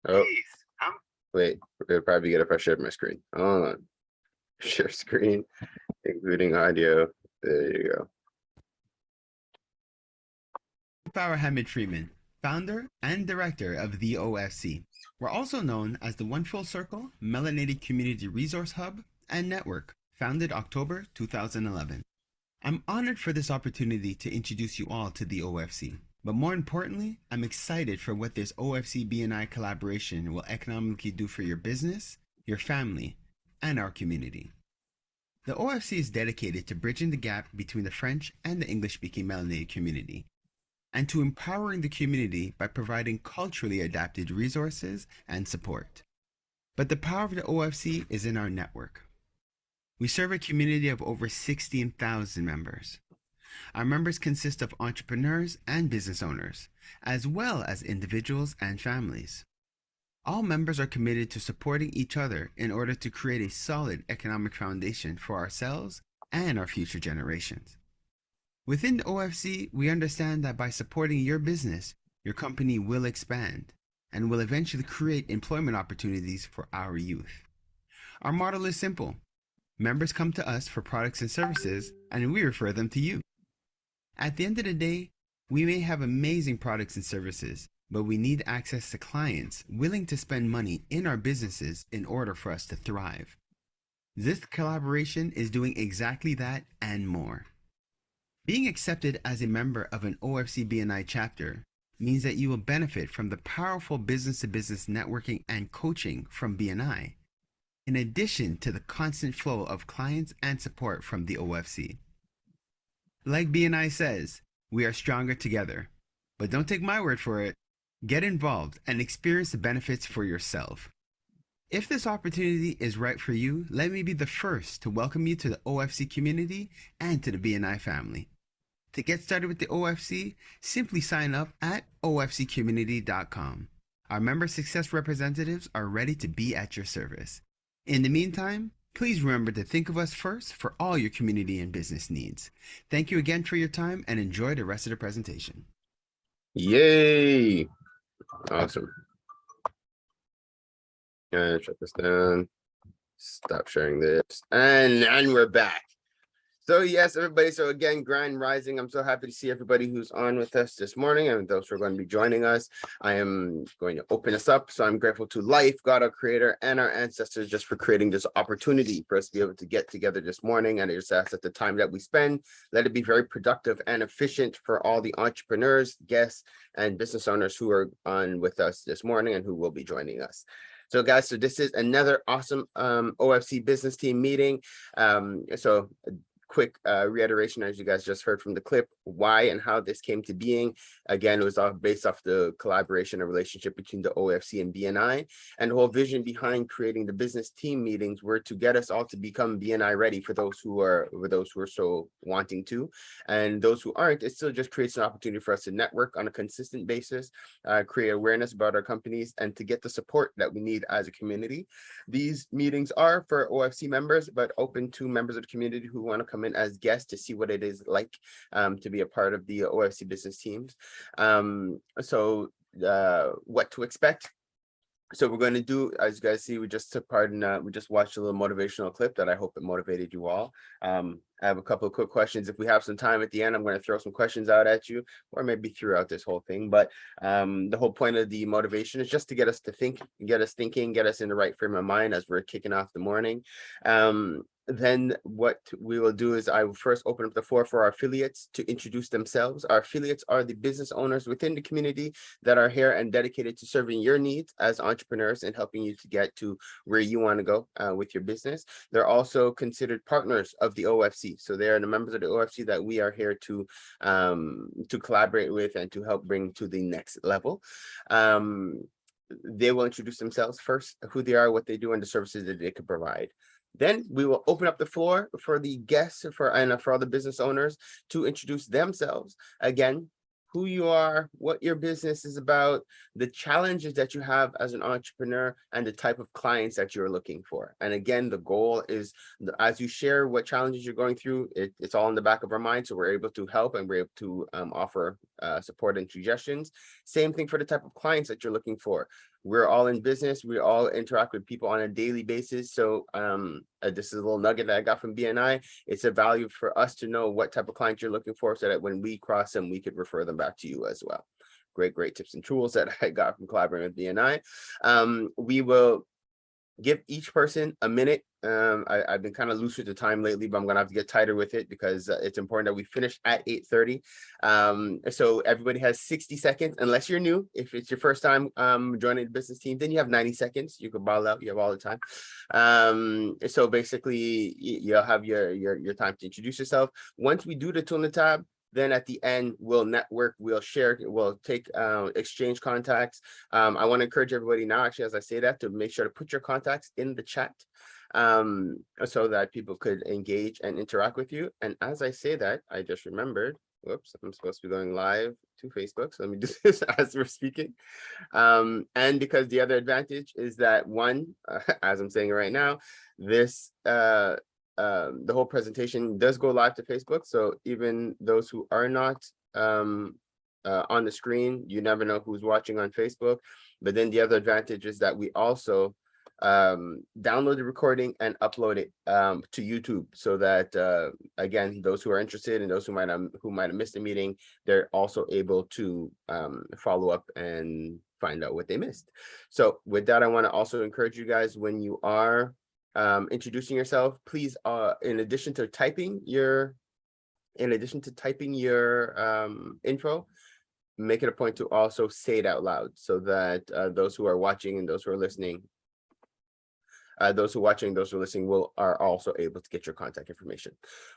Oh, wait, we'll probably get if I share my screen. Hold on. Share screen, including audio. There you go. Hamid Freeman, founder and director of the OFC. We're also known as the One Full Circle Melanated Community Resource Hub and Network, founded October 2011. I'm honored for this opportunity to introduce you all to the OFC. But more importantly, I'm excited for what this OFC BNI collaboration will economically do for your business, your family, and our community. The OFC is dedicated to bridging the gap between the French and the English-speaking melanated community, and to empowering the community by providing culturally adapted resources and support. But the power of the OFC is in our network. We serve a community of over 16,000 members. Our members consist of entrepreneurs and business owners, as well as individuals and families. All members are committed to supporting each other in order to create a solid economic foundation for ourselves and our future generations. Within the OFC, we understand that by supporting your business, your company will expand and will eventually create employment opportunities for our youth. Our model is simple. Members come to us for products and services, and we refer them to you. At the end of the day, we may have amazing products and services, but we need access to clients willing to spend money in our businesses in order for us to thrive. This collaboration is doing exactly that and more. Being accepted as a member of an OFC BNI chapter means that you will benefit from the powerful business-to-business networking and coaching from BNI, in addition to the constant flow of clients and support from the OFC. Like BNI says, we are stronger together. But don't take my word for it. Get involved and experience the benefits for yourself. If this opportunity is right for you, let me be the first to welcome you to the OFC community and to the BNI family. To get started with the OFC, simply sign up at ofccommunity.com. Our member success representatives are ready to be at your service. In the meantime, please remember to think of us first for all your community and business needs. Thank you again for your time and enjoy the rest of the presentation. Yay! Awesome. Shut this down. Stop sharing this. And we're back. So yes, everybody. So again, Grind Rising. I'm so happy to see everybody who's on with us this morning and those who are going to be joining us. I am going to open us up. So I'm grateful to life, God, our creator, and our ancestors just for creating this opportunity for us to be able to get together this morning. And I just ask that the time that we spend, let it be very productive and efficient for all the entrepreneurs, guests, and business owners who are on with us this morning and who will be joining us. So guys, so this is another awesome OFC business team meeting. Quick reiteration, as you guys just heard from the clip, why and how this came to being. Again, it was all based off the collaboration and relationship between the OFC and BNI, and the whole vision behind creating the business team meetings were to get us all to become BNI ready for those who are so wanting to, and those who aren't. It still just creates an opportunity for us to network on a consistent basis, create awareness about our companies, and to get the support that we need as a community. These meetings are for OFC members, but open to members of the community who want to come in as guests to see what it is like to be a part of the OFC business teams. What to expect. So we're going to do, as you guys see, we just watched a little motivational clip that I hope it motivated you all. I have a couple of quick questions. If we have some time at the end, I'm going to throw some questions out at you, or maybe throughout this whole thing. But the whole point of the motivation is just to get us to think, get us thinking, get us in the right frame of mind as we're kicking off the morning. Then what we will do is I will first open up the floor for our affiliates to introduce themselves. Our affiliates are the business owners within the community that are here and dedicated to serving your needs as entrepreneurs and helping you to get to where you want to go with your business. They're also considered partners of the OFC. So they are the members of the OFC that we are here to collaborate with and to help bring to the next level. They will introduce themselves first, who they are, what they do, and the services that they can provide. Then we will open up the floor for the guests for all the business owners to introduce themselves. Again, who you are, what your business is about, the challenges that you have as an entrepreneur, and the type of clients that you're looking for. And again, the goal is, as you share what challenges you're going through, it's all in the back of our mind, so we're able to help and we're able to offer support and suggestions. Same thing for the type of clients that you're looking for. We're all in business. We all interact with people on a daily basis. So this is a little nugget that I got from BNI. It's a value for us to know what type of client you're looking for so that when we cross them, we could refer them back to you as well. Great tips and tools that I got from collaborating with BNI. We will give each person a minute. I've been kind of loose with the time lately, but I'm gonna have to get tighter with it because it's important that we finish at 8:30. So everybody has 60 seconds, unless you're new. If it's your first time joining the business team, then you have 90 seconds. You can ball out, you have all the time. So basically you'll have your time to introduce yourself. Once we do the tool in the tab, then at the end, we'll network, we'll share, we'll take exchange contacts. I want to encourage everybody now, actually, as I say that, to make sure to put your contacts in the chat so that people could engage and interact with you. And as I say that, I just remembered, whoops, I'm supposed to be going live to Facebook. So let me do this as we're speaking. And because the other advantage is that one, as I'm saying right now, this the whole presentation does go live to Facebook. So even those who are not on the screen, you never know who's watching on Facebook. But then the other advantage is that we also download the recording and upload it to YouTube, so that again, those who are interested and those who might have missed the meeting, they're also able to follow up and find out what they missed. So with that, I want to also encourage you guys, when you are introducing yourself, please, in addition to typing your info, make it a point to also say it out loud, so that those who are watching and those who are listening, those who are watching, those who are listening are also able to get your contact information.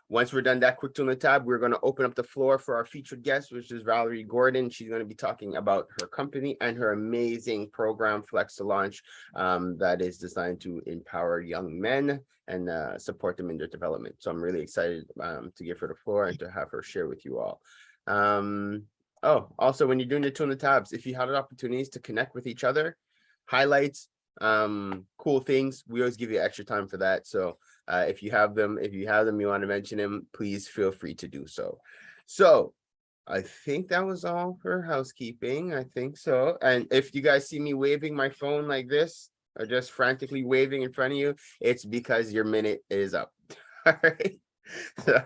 Once we're done that quick tool in the tab, we're going to open up the floor for our featured guest, which is Valerie Gordon. She's going to be talking about her company and her amazing program, Flex to Launch, that is designed to empower young men and support them in their development. So I'm really excited to give her the floor and to have her share with you all. Oh, also, when you're doing the tool in the tabs, if you had opportunities to connect with each other, highlights, cool things, we always give you extra time for that. So if you have them, you want to mention them, please feel free to do so. So I think that was all for housekeeping. I think so. And if you guys see me waving my phone like this, or just frantically waving in front of you, it's because your minute is up. All right. So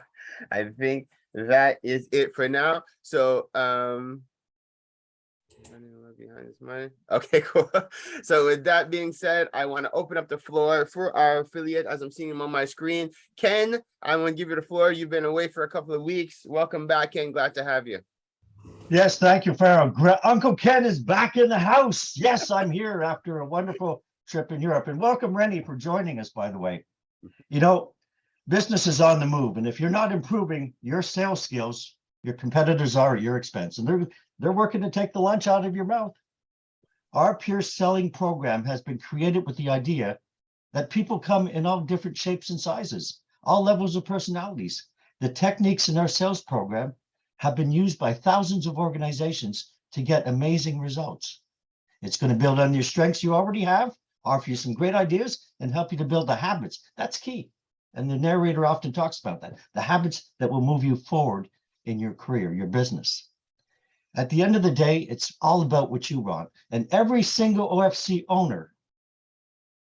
I think that is it for now. So behind his mind. Okay, cool. So with that being said, I want to open up the floor for our affiliate, as I'm seeing him on my screen. Ken, I want to give you the floor. You've been away for a couple of weeks. Welcome back, Ken. Glad to have you. Yes, thank you, Pharaoh. Uncle Ken is back in the house. Yes, I'm here after a wonderful trip in Europe. And welcome, Rennie, for joining us, by the way. You know, business is on the move. And if you're not improving your sales skills, your competitors are at your expense. And they're working to take the lunch out of your mouth. Our Pure Selling program has been created with the idea that people come in all different shapes and sizes, all levels of personalities. The techniques in our sales program have been used by thousands of organizations to get amazing results. It's going to build on your strengths you already have, offer you some great ideas, and help you to build the habits. That's key. And the narrator often talks about that, the habits that will move you forward in your career, your business. At the end of the day, it's all about what you want. And every single OFC owner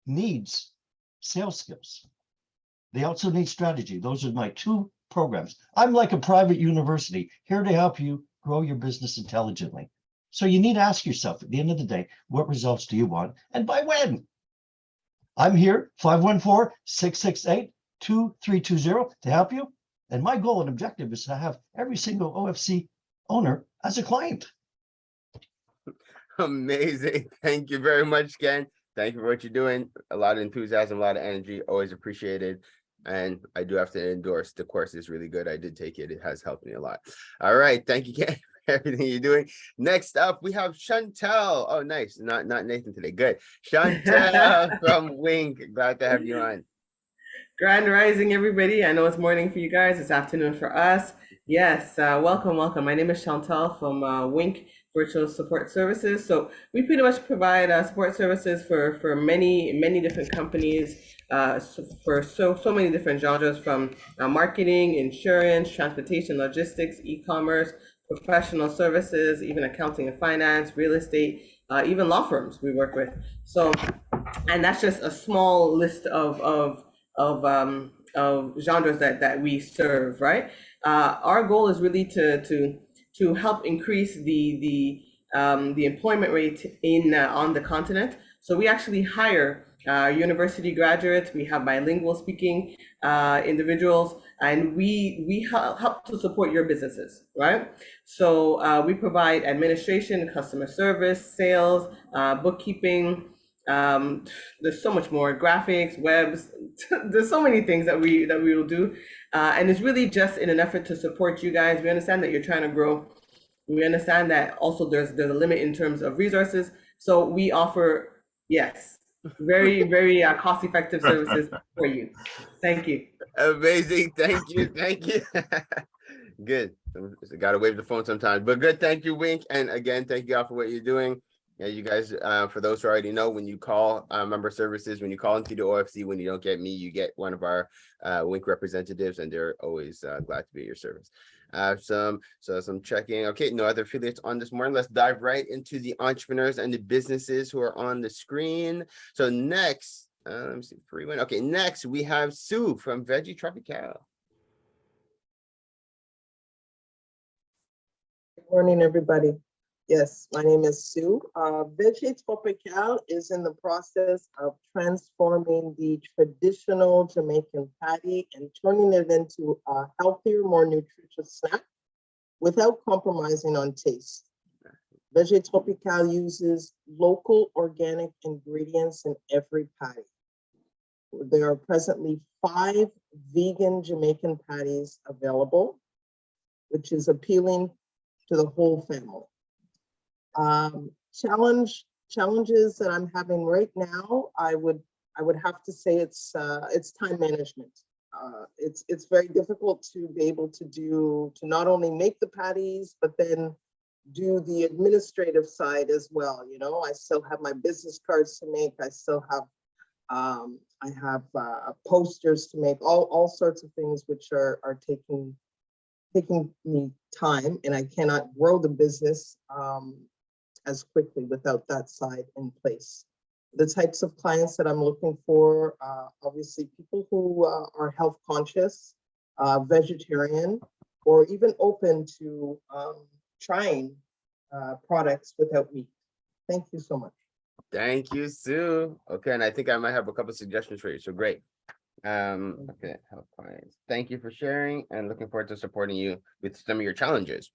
needs sales skills. They also need strategy. Those are my two programs. I'm like a private university here to help you grow your business intelligently. So you need to ask yourself at the end of the day, what results do you want and by when? I'm here, 514-668-2320 to help you. And my goal and objective is to have every single OFC owner as a client. Amazing. Thank you very much, Ken. Thank you for what you're doing. A lot of enthusiasm, a lot of energy, always appreciated. And I do have to endorse, the course is really good. I did take it. It has helped me a lot. All right. Thank you, Ken, for everything you're doing. Next up, we have Chantel. Oh, nice. Not Nathan today. Good. Chantel from Wink. Glad to have you on. Grand rising, everybody. I know it's morning for you guys. It's afternoon for us. Yes, welcome. My name is Chantal from Wink Virtual Support Services. So we pretty much provide support services for many different companies, for so many different genres, from marketing, insurance, transportation, logistics, e-commerce, professional services, even accounting and finance, real estate, even law firms we work with. So, and that's just a small list of genres that we serve, right? Our goal is really to help increase the employment rate in on the continent. So we actually hire university graduates. We have bilingual speaking individuals, and we help to support your businesses, right? So we provide administration, customer service, sales, bookkeeping. There's so much more, graphics, webs. There's so many things that we will do, and it's really just in an effort to support you guys. We understand that you're trying to grow. We understand that also there's a limit in terms of resources. So we offer, yes, very cost-effective services for you. Thank you. Amazing. Thank you. Thank you. Good. Got to wave the phone sometimes, but good. Thank you, Wink. And again, thank you all for what you're doing. Yeah, you guys, for those who already know, when you call member services, when you call into the OFC, when you don't get me, you get one of our Wink representatives, and they're always glad to be at your service. Some checking. Okay, no other affiliates on this morning. Let's dive right into the entrepreneurs and the businesses who are on the screen. So next, let me see, Freeman. Okay, next we have Sue from Veggie Tropical. Good morning, everybody. Yes, my name is Sue. Veggie Tropical is in the process of transforming the traditional Jamaican patty and turning it into a healthier, more nutritious snack without compromising on taste. Veggie Tropical uses local organic ingredients in every patty. There are presently 5 vegan Jamaican patties available, which is appealing to the whole family. Challenges that I'm having right now, I would have to say it's time management. It's very difficult to be able to not only make the patties, but then do the administrative side as well. You know, I still have my business cards to make. I still have I have posters to make, all sorts of things which are taking me time, and I cannot grow the business as quickly without that side in place. The types of clients that I'm looking for, obviously people who are health conscious, vegetarian, or even open to trying products without meat. Thank you so much. Thank you, Sue. Okay, and I think I might have a couple suggestions for you. So great. Okay, help clients. Thank you for sharing, and looking forward to supporting you with some of your challenges.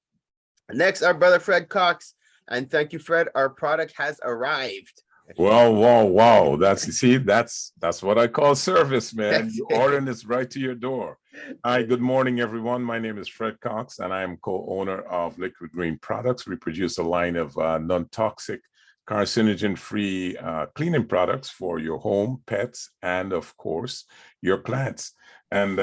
Next, our brother Fred Cox, and thank you, Fred. Our product has arrived. Wow. That's what I call service, man. You ordering this right to your door. Hi, good morning, everyone. My name is Fred Cox, and I am co-owner of Liquid Green Products. We produce a line of non-toxic, carcinogen-free cleaning products for your home, pets, and of course, your plants. And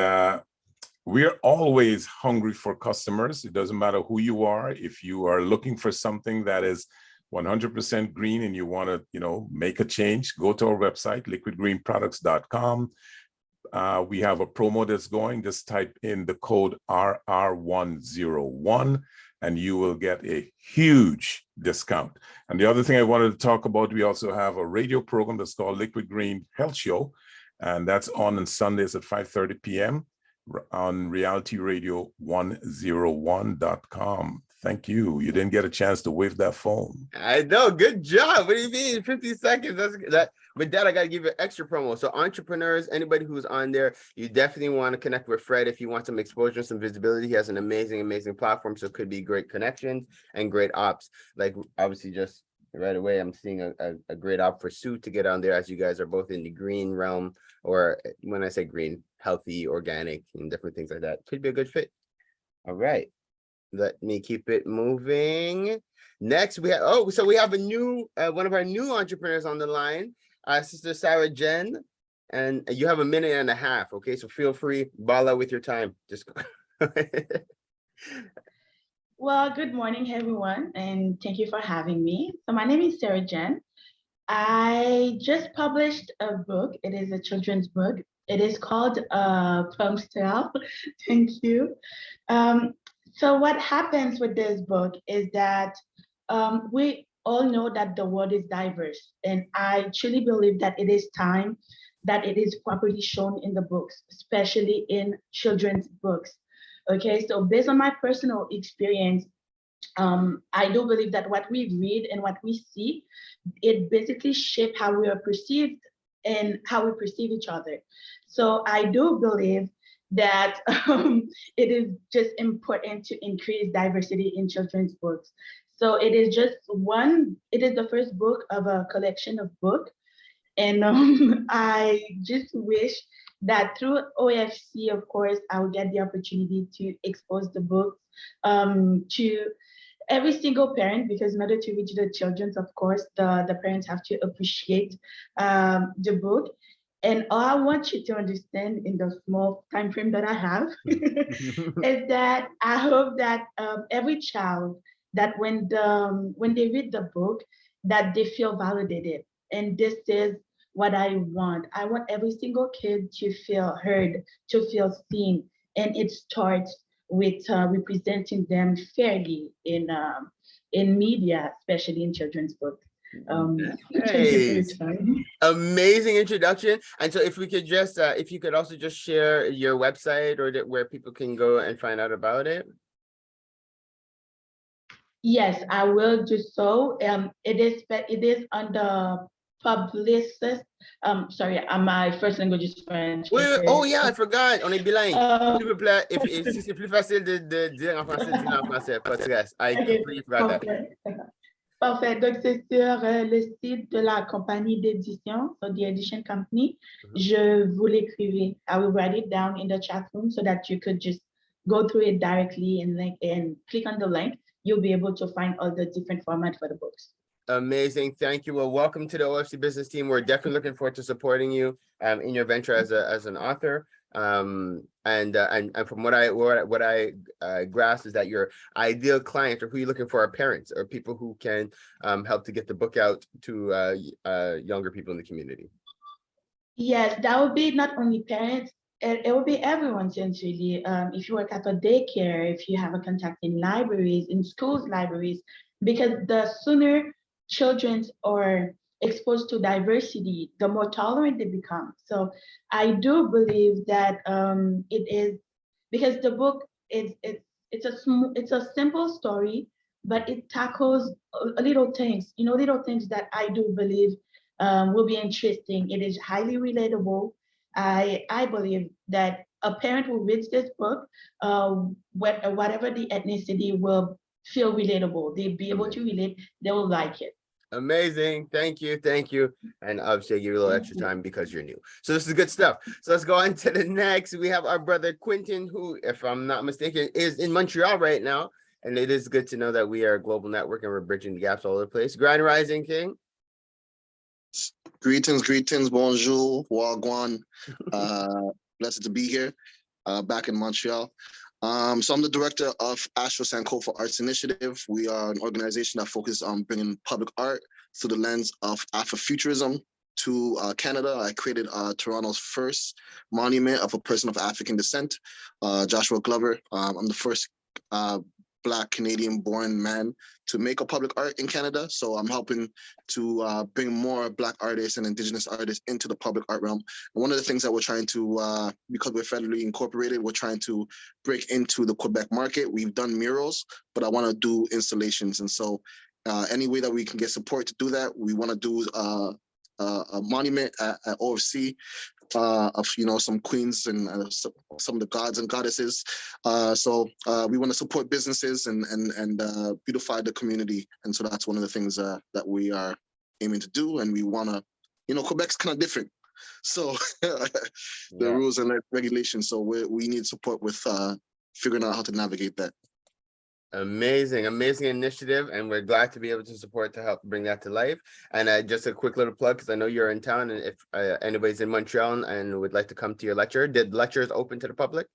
we're always hungry for customers. It doesn't matter who you are. If you are looking for something that is 100% green and you want to, make a change, go to our website, liquidgreenproducts.com. We have a promo that's going. Just type in the code RR101 and you will get a huge discount. And the other thing I wanted to talk about, we also have a radio program that's called Liquid Green Health Show. And that's on Sundays at 5:30 p.m. on realityradio101.com. Thank you. You didn't get a chance to wave that phone. I know. Good job. What do you mean? 50 seconds. With that, I got to give you an extra promo. So entrepreneurs, anybody who's on there, you definitely want to connect with Fred if you want some exposure, some visibility. He has an amazing platform. So it could be great connections and great ops. Like obviously just right away, I'm seeing a great op for Sue to get on there, as you guys are both in the green realm, or when I say green, healthy, organic, and different things like that. Could be a good fit. All right. Let me keep it moving. Next, we have we have a new one of our new entrepreneurs on the line, Sister Sarah Jen, and you have 1.5 minutes. Okay, so feel free, ball out with your time. Just Well, good morning, everyone, and thank you for having me. So my name is Sarah Jen. I just published a book. It is a children's book. It is called Plum's Tale. Thank you. So what happens with this book is that we all know that the world is diverse, and I truly believe that it is time that it is properly shown in the books, especially in children's books. Okay, so based on my personal experience, I do believe that what we read and what we see, it basically shape how we are perceived and how we perceive each other. So I do believe that it is just important to increase diversity in children's books. So it is just it is the first book of a collection of books. And I just wish that through OFC, of course, I will get the opportunity to expose the books to every single parent, because in order to reach the children, of course, the parents have to appreciate the book. And all I want you to understand in the small time frame that I have is that I hope that every child, that when they read the book, that they feel validated. And this is what I want. I want every single kid to feel heard, to feel seen, and it starts with representing them fairly in media, especially in children's books. Thank you for your Nice. time. Amazing introduction. And so if we could just, if you could also just share your website or where people can go and find out about it. Yes, I will do so. It is on the publicist. Sorry, my first language is French. Oh yeah, I forgot. On est bilingue. S'il vous plaît, Okay, si c'est plus facile de dire en français, dis-le en français. Pas de stress. I completely forgot that. parfait. Parfait. Donc, c'est sur le site de la compagnie d'édition, so the edition company. Je vous l'écrivais. I will write it down in the chat room so that you could just go through it directly and click on the link. You'll be able to find all the different formats for the books. Amazing. Thank you. Well, welcome to the OFC business team. We're definitely looking forward to supporting you in your venture as an author. And from what I grasp is that your ideal client, or who you're looking for, are parents or people who can help to get the book out to younger people in the community. Yes, that would be not only parents, it will be everyone essentially. If you work at a daycare, if you have a contact in libraries, in schools, libraries, because the sooner children are exposed to diversity, the more tolerant they become. So I do believe that it is, because the book it's a simple story, but it tackles little things, little things that I do believe will be interesting. It is highly relatable. I believe that a parent who reads this book, whatever the ethnicity, will feel relatable. They'll be able to relate. They will like it. Amazing. Thank you. Thank you. And obviously I give you a little extra time because you're new. So this is good stuff. So let's go on to the next. We have our brother Quentin, who, if I'm not mistaken, is in Montreal right now. And it is good to know that we are a global network and we're bridging the gaps all over the place. Grand Rising King. Greetings, bonjour, wagwan. Blessed to be here, back in Montreal. So I'm the director of Astro Sankofa Arts Initiative. We are an organization that focuses on bringing public art through the lens of Afrofuturism to Canada. I created Toronto's first monument of a person of African descent, Joshua Glover. I'm the first Black Canadian-born man to make a public art in Canada. So I'm helping to bring more Black artists and Indigenous artists into the public art realm. And one of the things that we're trying to, because we're federally incorporated, we're trying to break into the Quebec market. We've done murals, but I want to do installations. And so any way that we can get support to do that, we want to do a monument at OFC of some queens and some of the gods and goddesses. So we want to support businesses and beautify the community, and so that's one of the things that we are aiming to do. And we want to, Quebec's kind of different, so the rules and regulations. So we need support with figuring out how to navigate that. Amazing initiative, and we're glad to be able to support to help bring that to life. And just a quick little plug, because I know you're in town, and if anybody's in Montreal and would like to come to your lecture, did lectures open to the public?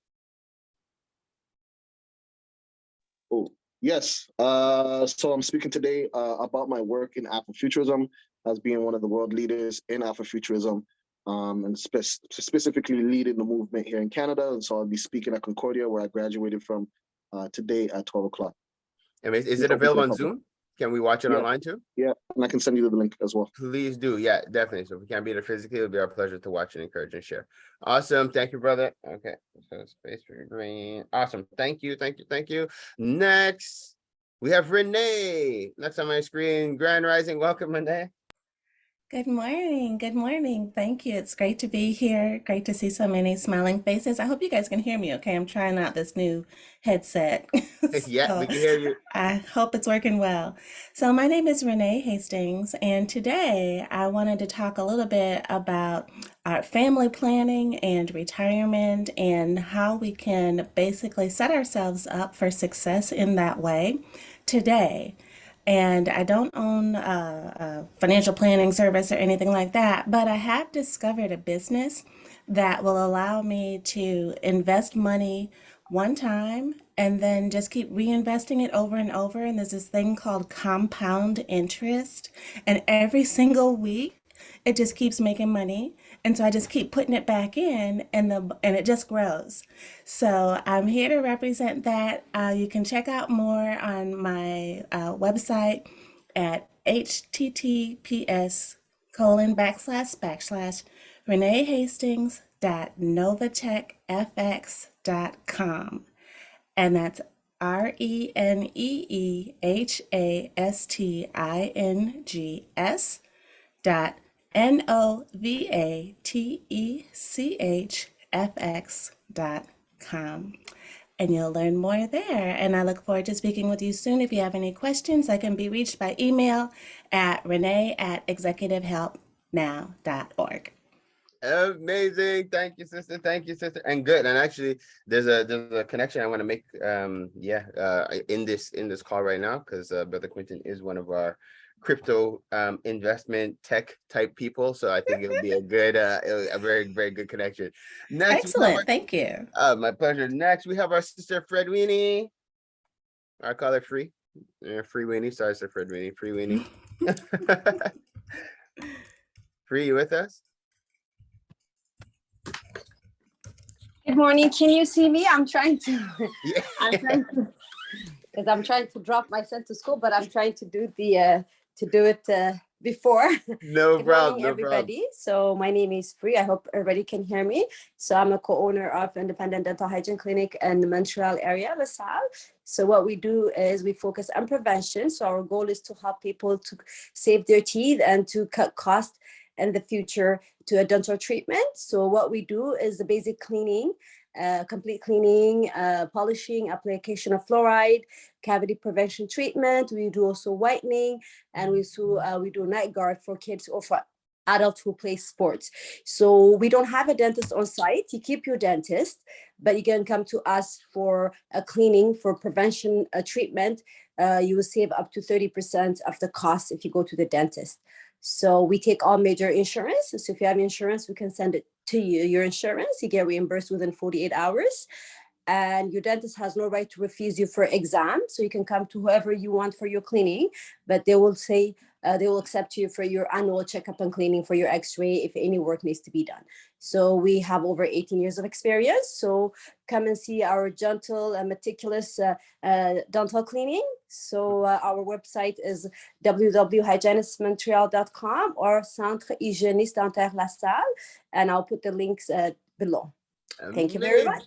Oh, yes. So I'm speaking today about my work in Afrofuturism, as being one of the world leaders in Afrofuturism, and specifically leading the movement here in Canada. And so I'll be speaking at Concordia, where I graduated from today at 12 o'clock. And is Yeah, it open to available the on public. Zoom? Can we watch it Yeah. online too? Yeah, and I can send you the link as well. Please do. Yeah, definitely. So if we can't be there physically, it'll be our pleasure to watch and encourage and share. Awesome. Thank you, brother. Okay. So space for green. Awesome. Thank you. Thank you. Thank you. Next, we have Renee. Next on my screen, Grand Rising. Welcome, Renee. Good morning. Good morning. Thank you. It's great to be here. Great to see so many smiling faces. I hope you guys can hear me okay. I'm trying out this new headset. Yeah, So we can hear you. I hope it's working well. So my name is Renee Hastings, and today I wanted to talk a little bit about our family planning and retirement and how we can basically set ourselves up for success in that way today. And I don't own a financial planning service or anything like that, but I have discovered a business that will allow me to invest money one time and then just keep reinvesting it over and over. And there's this thing called compound interest. And every single week, it just keeps making money. And so I just keep putting it back in and it just grows. So I'm here to represent that. You can check out more on my website at https://reneehastings.novatechfx.com. And that's RENEHASTINGS.NOVATECHFX.com. And you'll learn more there. And I look forward to speaking with you soon. If you have any questions, I can be reached by email at renee@executivehelpnow.org. Amazing. Thank you, sister. Thank you, sister. And good. And actually, there's a connection I want to make in this call right now, because Brother Quentin is one of our crypto investment tech type people. So I think it'll be a good a very, very good connection. Next, Excellent. Thank you. my pleasure. Next, we have our sister Fred Weenie. I call her Free. Free Weenie. Sorry, Sir Fred Weenie. Free Weenie. Free, you with us? Good morning. Can you see me? I'm trying to, Yeah. because I'm trying to drop my son to school, but I'm trying to do it before. No Good problem. morning, No everybody. So my name is Free. I hope everybody can hear me. So I'm a co-owner of Independent Dental Hygiene Clinic in the Montreal area, LaSalle. So what we do is we focus on prevention. So our goal is to help people to save their teeth and to cut costs in the future to a dental treatment. So what we do is the basic cleaning, complete cleaning, polishing, application of fluoride, cavity prevention treatment. We do also whitening, and we do night guard for kids or for adults who play sports. So we don't have a dentist on site. You keep your dentist, but you can come to us for a cleaning, for prevention treatment. You will save up to 30% of the cost if you go to the dentist. So we take all major insurance. So if you have insurance, we can send it to you, your insurance. You get reimbursed within 48 hours. And your dentist has no right to refuse you for exam. So you can come to whoever you want for your cleaning, but they will say, they will accept you for your annual checkup and cleaning, for your x-ray, if any work needs to be done. So we have over 18 years of experience. So come and see our gentle and meticulous dental cleaning. So our website is www.hygienistmontreal.com or Centre Hygiéniste Dentaire La Salle. And I'll put the links below. Thank you very much.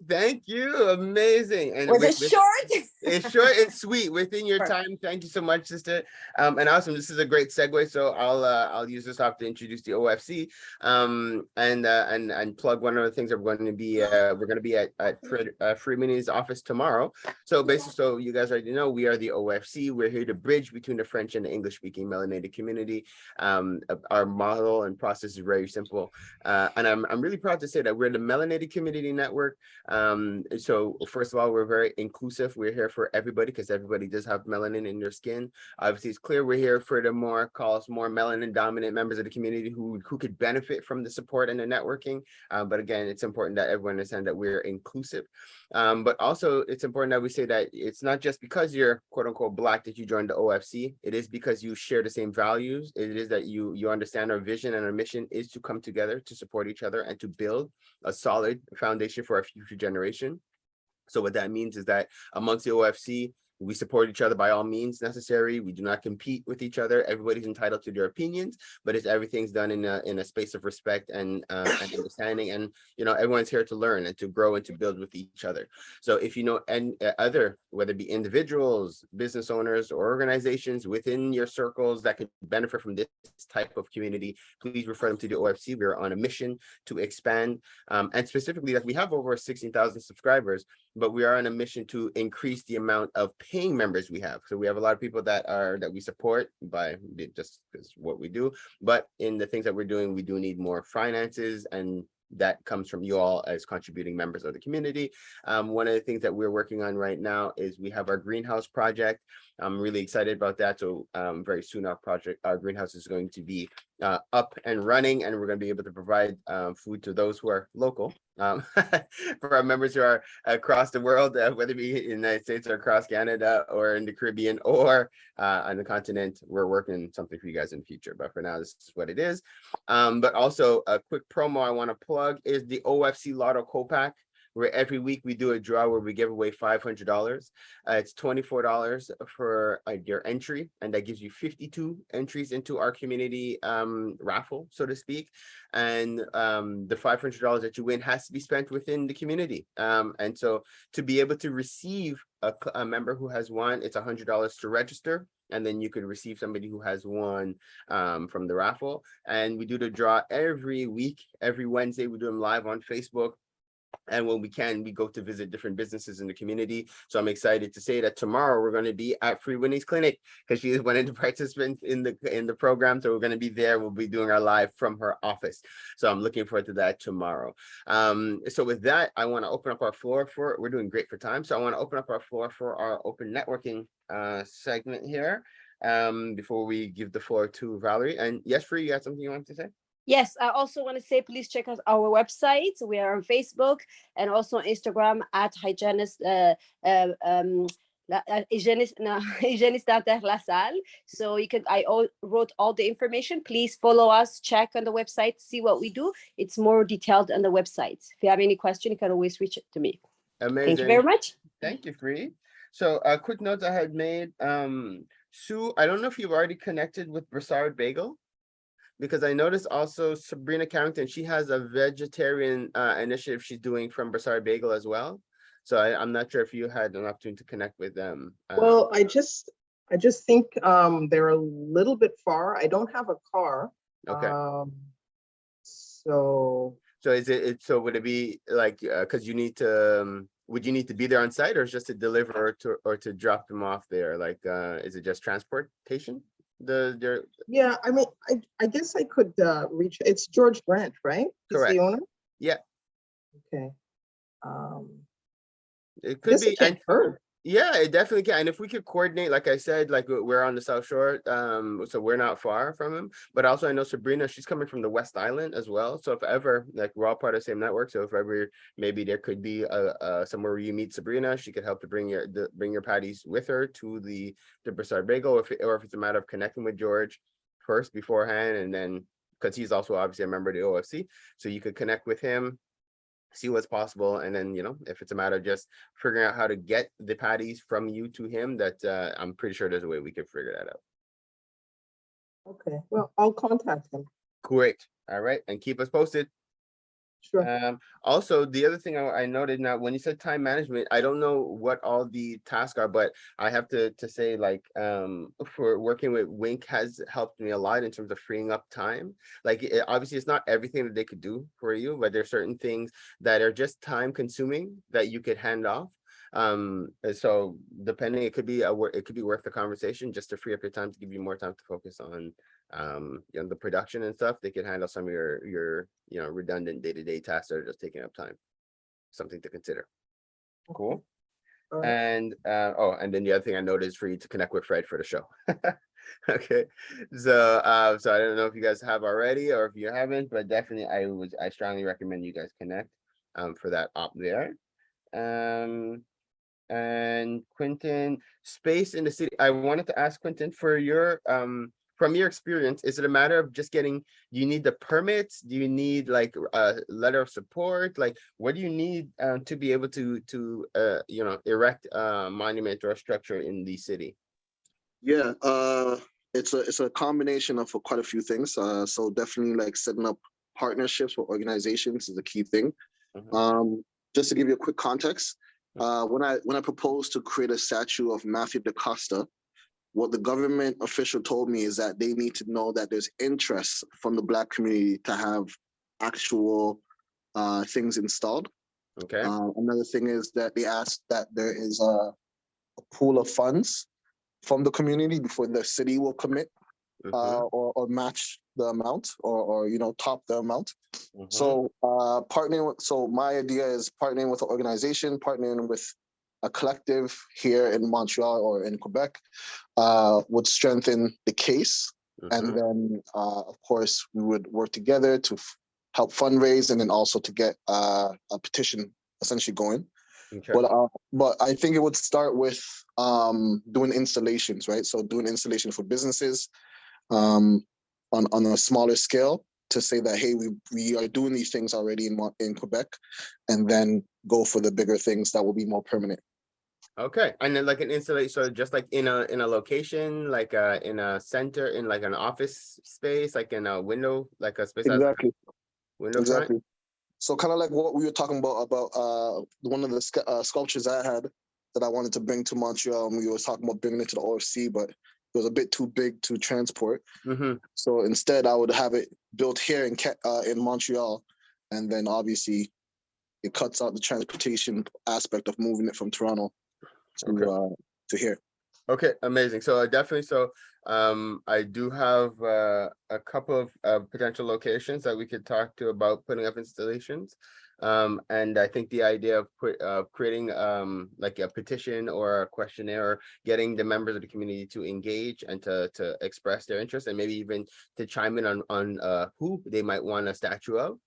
Thank you. Amazing. And was it short? It's short and sweet within your Sure. time. Thank you so much, sister. And awesome. This is a great segue. So I'll use this off to introduce the OFC and plug one of the things that we're going to be at Free Mini's office tomorrow. So basically, so you guys already know, we are the OFC. We're here to bridge between the French and the English speaking melanated community. Our model and process is very simple. And I'm really proud to say that we're the melanated community network. So first of all, we're very inclusive. We're here for everybody because everybody does have melanin in their skin. Obviously, it's clear we're here for the more melanin dominant members of the community who could benefit from the support and the networking. But again, it's important that everyone understand that we're inclusive. But also it's important that we say that it's not just because you're quote unquote Black that you joined the OFC. It is because you share the same values. It is that you understand our vision, and our mission is to come together to support each other and to build a solid foundation for our future generation. So what that means is that amongst the OFC, we support each other by all means necessary. We do not compete with each other. Everybody's entitled to their opinions, but it's everything's done in a space of respect and understanding. And everyone's here to learn and to grow and to build with each other. So if you know and other, whether it be individuals, business owners, or organizations within your circles that could benefit from this type of community, please refer them to the OFC. We're on a mission to expand, and specifically that we have over 16,000 subscribers, but we are on a mission to increase the amount of paying members we have. So we have a lot of people that we support by just because what we do, but in the things that we're doing, we do need more finances, and that comes from you all as contributing members of the community. One of the things that we're working on right now is we have our greenhouse project. I'm really excited about that. So very soon our greenhouse is going to be up and running, and we're going to be able to provide food to those who are local. For our members who are across the world, whether it be in the United States or across Canada or in the Caribbean or on the continent, we're working something for you guys in the future. But for now, this is what it is. But also a quick promo I want to plug is the OFC Lotto Copac, where every week we do a draw where we give away $500. It's $24 for your entry, and that gives you 52 entries into our community raffle, so to speak. And the $500 that you win has to be spent within the community. And so to be able to receive a member who has won, it's $100 to register. And then you could receive somebody who has won from the raffle. And we do the draw every week, every Wednesday. We do them live on Facebook. And when we can, we go to visit different businesses in the community. So I'm excited to say that tomorrow we're going to be at Free Winnie's clinic because she is one of the participants in the program. So we're going to be there. We'll be doing our live from her office. So I'm looking forward to that tomorrow. So with that, I want to open up our floor we're doing great for time. So I want to open up our floor for our open networking segment here before we give the floor to Valerie. And yes, Free, you had something you wanted to say? Yes, I also want to say, please check out our website. We are on Facebook and also on Instagram at hygienist, hygienist La Salle. So I wrote all the information. Please follow us, check on the website, see what we do. It's more detailed on the website. If you have any question, you can always reach it to me. Amazing. Thank you very much. Thank you, Free. So quick notes I had made. Sue, I don't know if you've already connected with Broussard Bagel, because I noticed also Sabrina Carrington, she has a vegetarian initiative she's doing from Broussard Bagel as well. So I'm not sure if you had an opportunity to connect with them. Well, I just think they're a little bit far. I don't have a car. Okay. So is it so would it be like because you need to would you need to be there on site, or just to deliver or to drop them off there? Like is it just transportation? Yeah, I mean, I guess I could reach. It's George Grant, right? He's Correct. the owner. Yeah. Okay. It could be. It can't hurt. Yeah, it definitely can. And if we could coordinate, like I said, like we're on the South Shore, so we're not far from him. But also I know Sabrina, she's coming from the West Island as well. So if ever, like we're all part of the same network. So if ever maybe there could be somewhere where you meet Sabrina, she could help to bring your patties with her to the Broussard Bagel, or if it's a matter of connecting with George first beforehand, and then because he's also obviously a member of the OFC, so you could connect with him, see what's possible, and then if it's a matter of just figuring out how to get the patties from you to him, that I'm pretty sure there's a way we could figure that out. Okay, well, I'll contact him. Great. All right, and keep us posted. Sure. Also, the other thing I noted, now when you said time management, I don't know what all the tasks are, but I have to say, like, for working with Wink has helped me a lot in terms of freeing up time. Like obviously it's not everything that they could do for you, but there's certain things that are just time consuming that you could hand off. So depending, it could be worth the conversation just to free up your time, to give you more time to focus on the production and stuff. They can handle some of your redundant day-to-day tasks that are just taking up time. Something to consider. Cool. And and then the other thing I noticed is for you to connect with Fred for the show. Okay, so I don't know if you guys have already or if you haven't, but definitely I strongly recommend you guys connect for that op there. And Quentin, space in the city. I wanted to ask Quentin for from your experience, is it a matter of just getting, do you need the permits? Do you need like a letter of support? Like, what do you need to be able to erect a monument or a structure in the city? Yeah, it's a combination of quite a few things. So definitely like setting up partnerships with organizations is a key thing. Just to give you a quick context, when I proposed to create a statue of Matthew DaCosta, what the government official told me is that they need to know that there's interest from the Black community to have actual things installed. Okay. Another thing is that they asked that there is a pool of funds from the community before the city will commit or match the amount or top the amount. So so my idea is partnering with an organization, partnering with a collective here in Montreal or in Quebec would strengthen the case. And then, of course, we would work together to help fundraise and then also to get a petition essentially going. Okay. But I think it would start with doing installations, right? So doing installation for businesses on a smaller scale to say that, hey, we are doing these things already in Quebec, and then go for the bigger things that will be more permanent. Okay, and then like an installation, so just like in a location, like in a center, in like an office space, like in a window, like a space. Exactly. Window Exactly. front? So kind of like what we were talking about one of the sculptures I had that I wanted to bring to Montreal, and we were talking about bringing it to the OFC, but it was a bit too big to transport. So instead, I would have it built here in Montreal, and then obviously it cuts out the transportation aspect of moving it from Toronto to here. Okay, amazing. So definitely, I do have a couple of potential locations that we could talk to about putting up installations. And I think the idea of creating like a petition or a questionnaire, or getting the members of the community to engage and to express their interest, and maybe even to chime in on who they might want a statue of,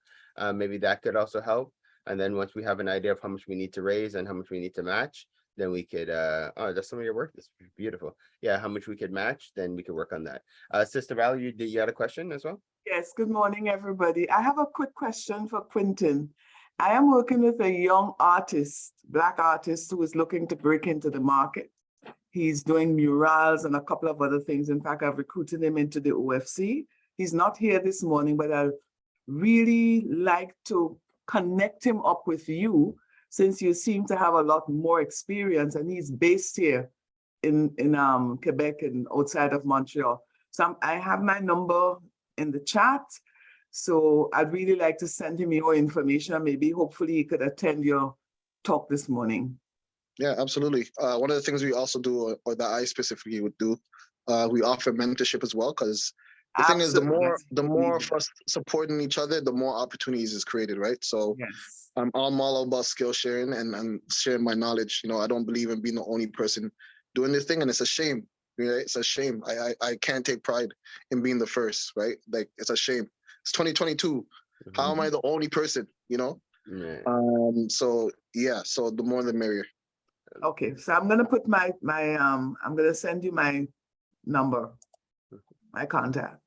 maybe that could also help. And then once we have an idea of how much we need to raise and how much we need to match, then we could oh, that's some of your work. That's beautiful. Yeah, how much we could match, then we could work on that. Sister Valerie, you had a question as well? Yes, good morning, everybody. I have a quick question for Quentin. I am working with a young artist, Black artist, who is looking to break into the market. He's doing murals and a couple of other things. In fact, I've recruited him into the OFC. He's not here this morning, but I'd really like to connect him up with you, since you seem to have a lot more experience, and he's based here in Quebec and outside of Montreal. So I have my number in the chat. So I'd really like to send him your information. Maybe hopefully he could attend your talk this morning. Yeah, absolutely. One of the things we also do, or that I specifically would do, we offer mentorship as well, because the thing is, the more of us supporting each other, the more opportunities is created, right? So yes. I'm all about skill sharing and sharing my knowledge. I don't believe in being the only person doing this thing, and it's a shame. Right? It's a shame. I can't take pride in being the first, right? Like, it's a shame. It's 2022. How am I the only person? Yeah. So the more the merrier. Okay, so I'm gonna put I'm gonna send you my number, my contact.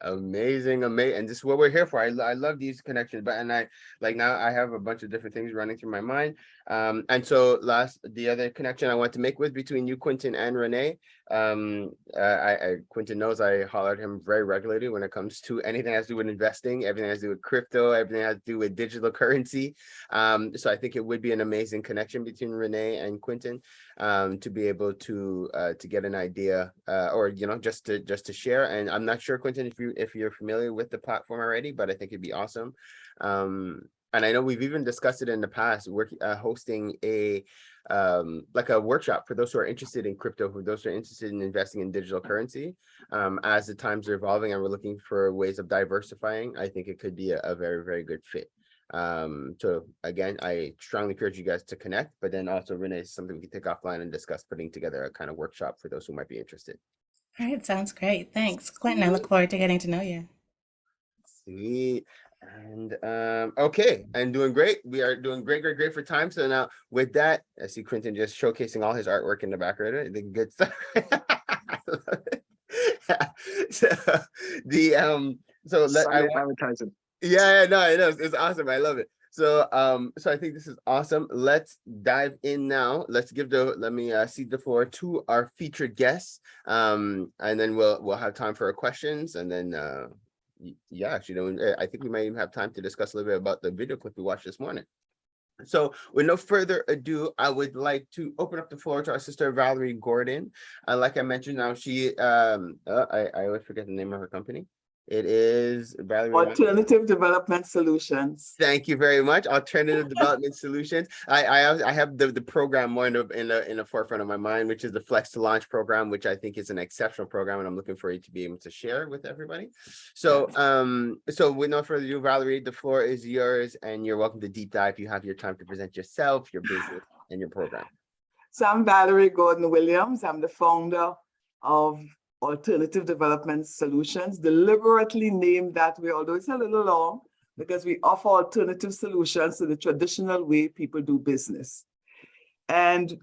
Amazing, and this is what we're here for. I love these connections, now I have a bunch of different things running through my mind. And so the other connection I want to make was between you, Quentin, and Renee. Quentin knows I holler at him very regularly when it comes to anything that has to do with investing, everything that has to do with crypto, everything that has to do with digital currency. So I think it would be an amazing connection between Renee and Quentin, to be able to get an idea, or just to share. And I'm not sure, Quentin, if you're familiar with the platform already, but I think it'd be awesome. And I know we've even discussed it in the past. We're hosting a workshop for those who are interested in crypto, for those who are interested in investing in digital currency. As the times are evolving and we're looking for ways of diversifying, I think it could be a very, very good fit. So again, I strongly encourage you guys to connect, but then also, Renee, is something we can take offline and discuss putting together a kind of workshop for those who might be interested. All right, sounds great. Thanks, Quentin. I look forward to getting to know you. Sweet. And okay, and doing great. We are doing great for time. So now with that, I see Quentin just showcasing all his artwork in the background. I think good stuff. So the so let I Silent want advertising. yeah, no, I know it's awesome. I love it. So so I think this is awesome. Let's dive in now. Let's give the let me cede the floor to our featured guests. And then we'll have time for our questions, and then yeah, actually, I think we might even have time to discuss a little bit about the video clip we watched this morning. So with no further ado, I would like to open up the floor to our sister Valerie Gordon. Like I mentioned, now she I always forget the name of her company. It is Valerie. Alternative Development Solutions. Thank you very much. Alternative Development Solutions. I have the program more in the forefront of my mind, which is the Flex to Launch program, which I think is an exceptional program, and I'm looking for you to be able to share with everybody. So so with no further ado, Valerie, the floor is yours, and you're welcome to deep dive. You have your time to present yourself, your business, and your program. So I'm Valerie Gordon Williams. I'm the founder of Alternative Development Solutions, deliberately named that way, although it's a little long, because we offer alternative solutions to the traditional way people do business. And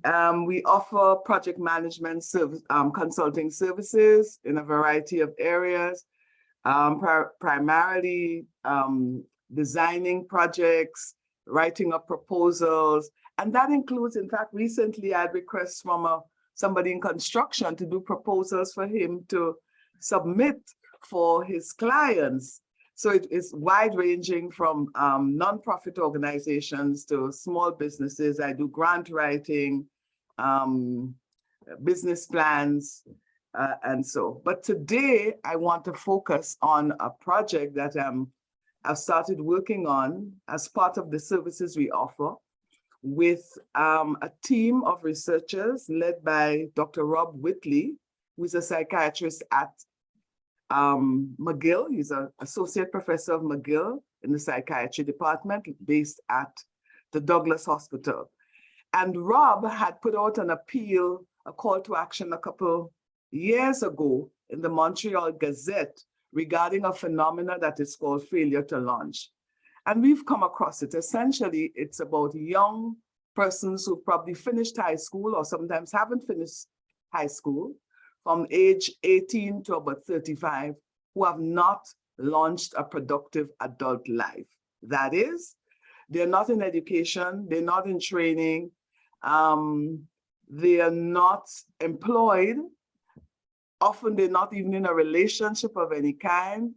we offer project management service, consulting services in a variety of areas, primarily designing projects, writing up proposals. And that includes, in fact, recently I had requests from somebody in construction to do proposals for him to submit for his clients. So it is wide ranging from nonprofit organizations to small businesses. I do grant writing, business plans, and so. But today I want to focus on a project that I've started working on as part of the services we offer, with a team of researchers led by Dr. Rob Whitley, who is a psychiatrist at McGill. He's an associate professor of McGill in the psychiatry department based at the Douglas Hospital. And Rob had put out an appeal, a call to action a couple years ago in the Montreal Gazette regarding a phenomena that is called failure to launch. And we've come across it. Essentially, it's about young persons who probably finished high school or sometimes haven't finished high school, from age 18 to about 35, who have not launched a productive adult life. That is, they're not in education, they're not in training, they are not employed. Often they're not even in a relationship of any kind.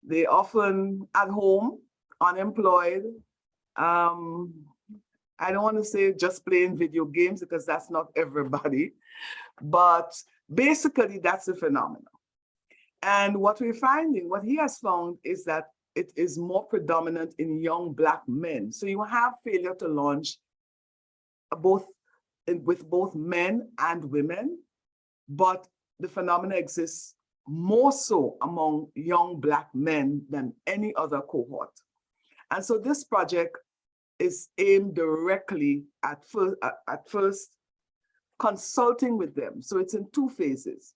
They're often at home, unemployed. I don't want to say just playing video games, because that's not everybody, but basically that's the phenomenon. And what we're finding, what he has found, is that it is more predominant in young Black men. So you have failure to launch with both men and women, but the phenomena exists more so among young Black men than any other cohort. And so this project is aimed directly at first consulting with them. So it's in two phases.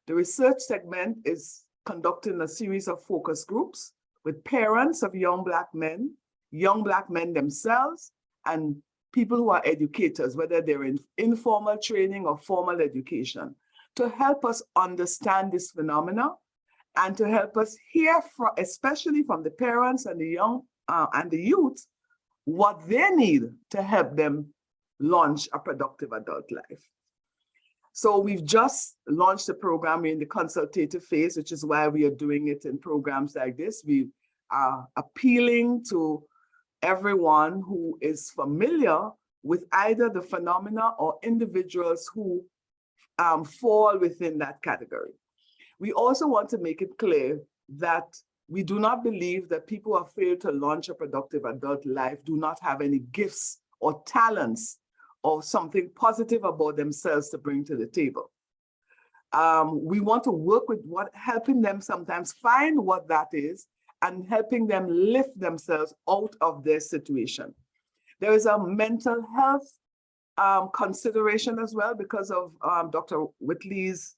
The research segment is conducting a series of focus groups with parents of young Black men themselves, and people who are educators, whether they're in informal training or formal education, to help us understand this phenomena and to help us hear from, especially from the parents and the young and the youth, what they need to help them launch a productive adult life. So we've just launched the program in the consultative phase, which is why we are doing it in programs like this. We are appealing to everyone who is familiar with either the phenomena or individuals who fall within that category. We also want to make it clear that we do not believe that people who have failed to launch a productive adult life do not have any gifts or talents or something positive about themselves to bring to the table. We want to work with helping them sometimes find what that is and helping them lift themselves out of their situation. There is a mental health consideration as well because of Dr. Whitley's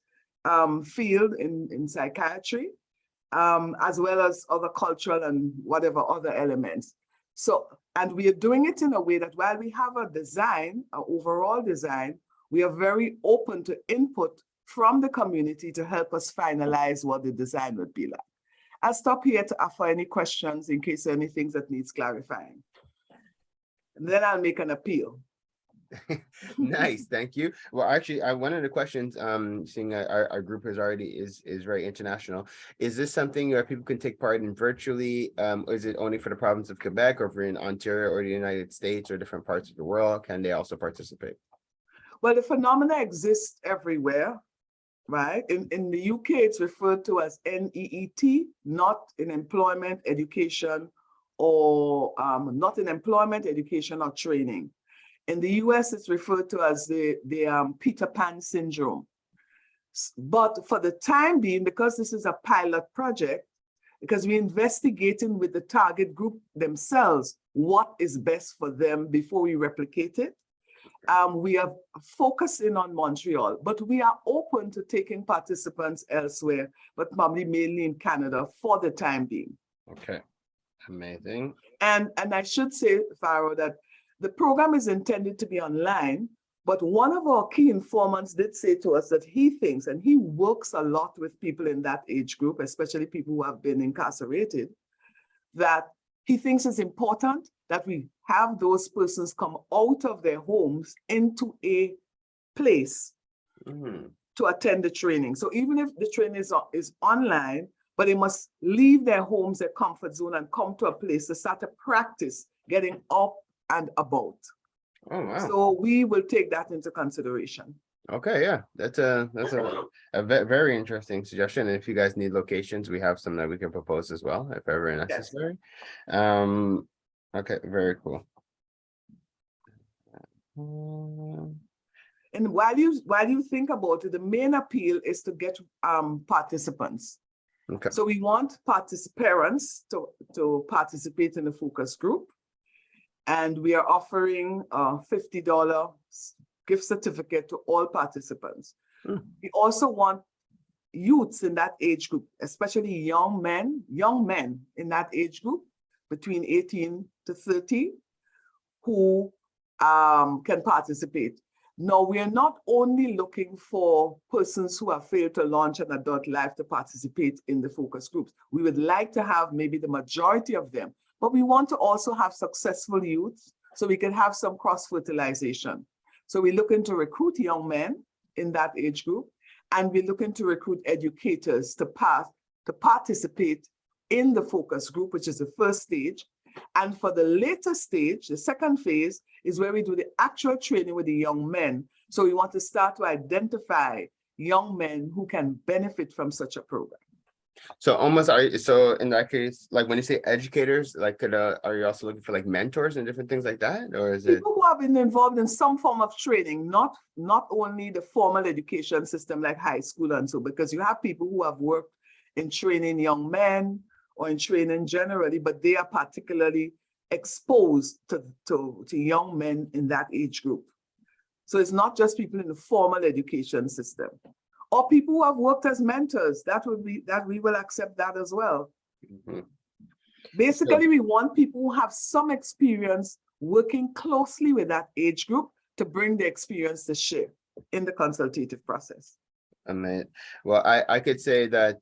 field in psychiatry, as well as other cultural and whatever other elements. So, and we are doing it in a way that while we have a design, an overall design, we are very open to input from the community to help us finalize what the design would be like. I'll stop here to offer any questions in case there are any things that needs clarifying. And then I'll make an appeal. Nice, thank you. Well, actually, one of the questions, seeing our group is very international. Is this something where people can take part in virtually? Or is it only for the province of Quebec, or if we're in Ontario or the United States or different parts of the world? Can they also participate? Well, the phenomena exists everywhere, right? In the UK, it's referred to as NEET, not in employment, education, or not in employment, education, or training. In the US, it's referred to as the Peter Pan syndrome. But for the time being, because this is a pilot project, because we're investigating with the target group themselves what is best for them before we replicate it, we are focusing on Montreal, but we are open to taking participants elsewhere, but probably mainly in Canada for the time being. Okay, amazing. And I should say, Pharaoh, that the program is intended to be online, but one of our key informants did say to us that he thinks, and he works a lot with people in that age group, especially people who have been incarcerated, that he thinks it's important that we have those persons come out of their homes into a place to attend the training. So even if the training is online, but they must leave their homes, their comfort zone, and come to a place to start to practice getting up and about. Oh, wow. So we will take that into consideration. Okay, yeah, that's a very interesting suggestion. And if you guys need locations, we have some that we can propose as well, if ever necessary. Yes. Okay, very cool. And while you think about it, the main appeal is to get participants. Okay. So we want parents to participate in the focus group. And we are offering a $50 gift certificate to all participants. We also want youths in that age group, especially young men in that age group between 18 to 30 who can participate. Now, we are not only looking for persons who have failed to launch an adult life to participate in the focus groups. We would like to have maybe the majority of them, but we want to also have successful youths so we can have some cross-fertilization. So we're looking to recruit young men in that age group, and we're looking to recruit educators to participate in the focus group, which is the first stage. And for the later stage, the second phase, is where we do the actual training with the young men. So we want to start to identify young men who can benefit from such a program. So so in that case, like when you say educators, like are you also looking for like mentors and different things like that? Or is it people who have been involved in some form of training, not only the formal education system like high school and so, because you have people who have worked in training young men or in training generally, but they are particularly exposed to young men in that age group. So it's not just people in the formal education system. Or people who have worked as mentors, that we will accept that as well. Basically, we want people who have some experience working closely with that age group to bring the experience to share in the consultative process. Well, I could say that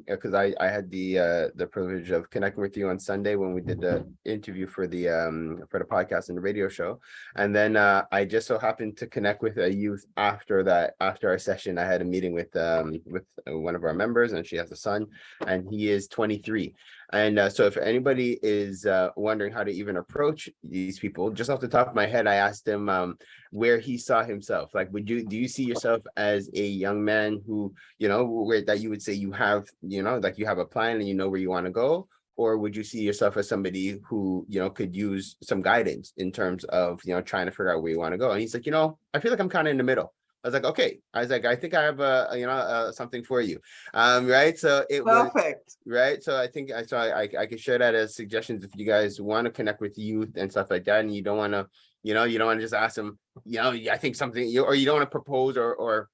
because I had the privilege of connecting with you on Sunday when we did the interview for the podcast and the radio show, and then I just so happened to connect with a youth after our session. I had a meeting with one of our members, and she has a son, and he is 23. And so if anybody is wondering how to even approach these people, just off the top of my head, I asked him where he saw himself. Like, do you see yourself as a young man who, that you would say you have, like you have a plan and you know where you want to go? Or would you see yourself as somebody who, could use some guidance in terms of, trying to figure out where you want to go? And he's like, I feel like I'm kind of in the middle. I was like, okay. I was like, I think I have something for you. Right. So it perfect. Right. So I think I could share that as suggestions if you guys want to connect with youth and stuff like that, and you don't want to, you don't want to just ask them, I think something, or you don't want to propose or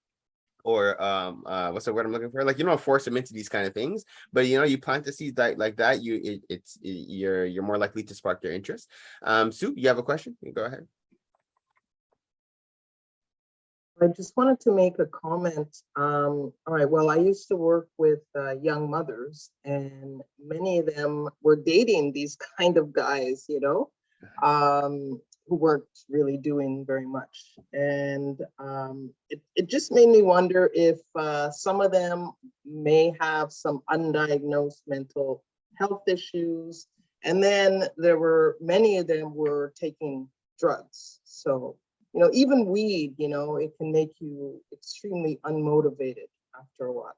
what's the word I'm looking for? Like, you don't force them into these kind of things, but you plant the seeds like that, you're more likely to spark their interest. Sue, you have a question? You go ahead. I just wanted to make a comment. All right, well, I used to work with young mothers, and many of them were dating these kind of guys, who weren't really doing very much. And it just made me wonder if some of them may have some undiagnosed mental health issues. And then there were many of them were taking drugs. So, even weed, it can make you extremely unmotivated after a while.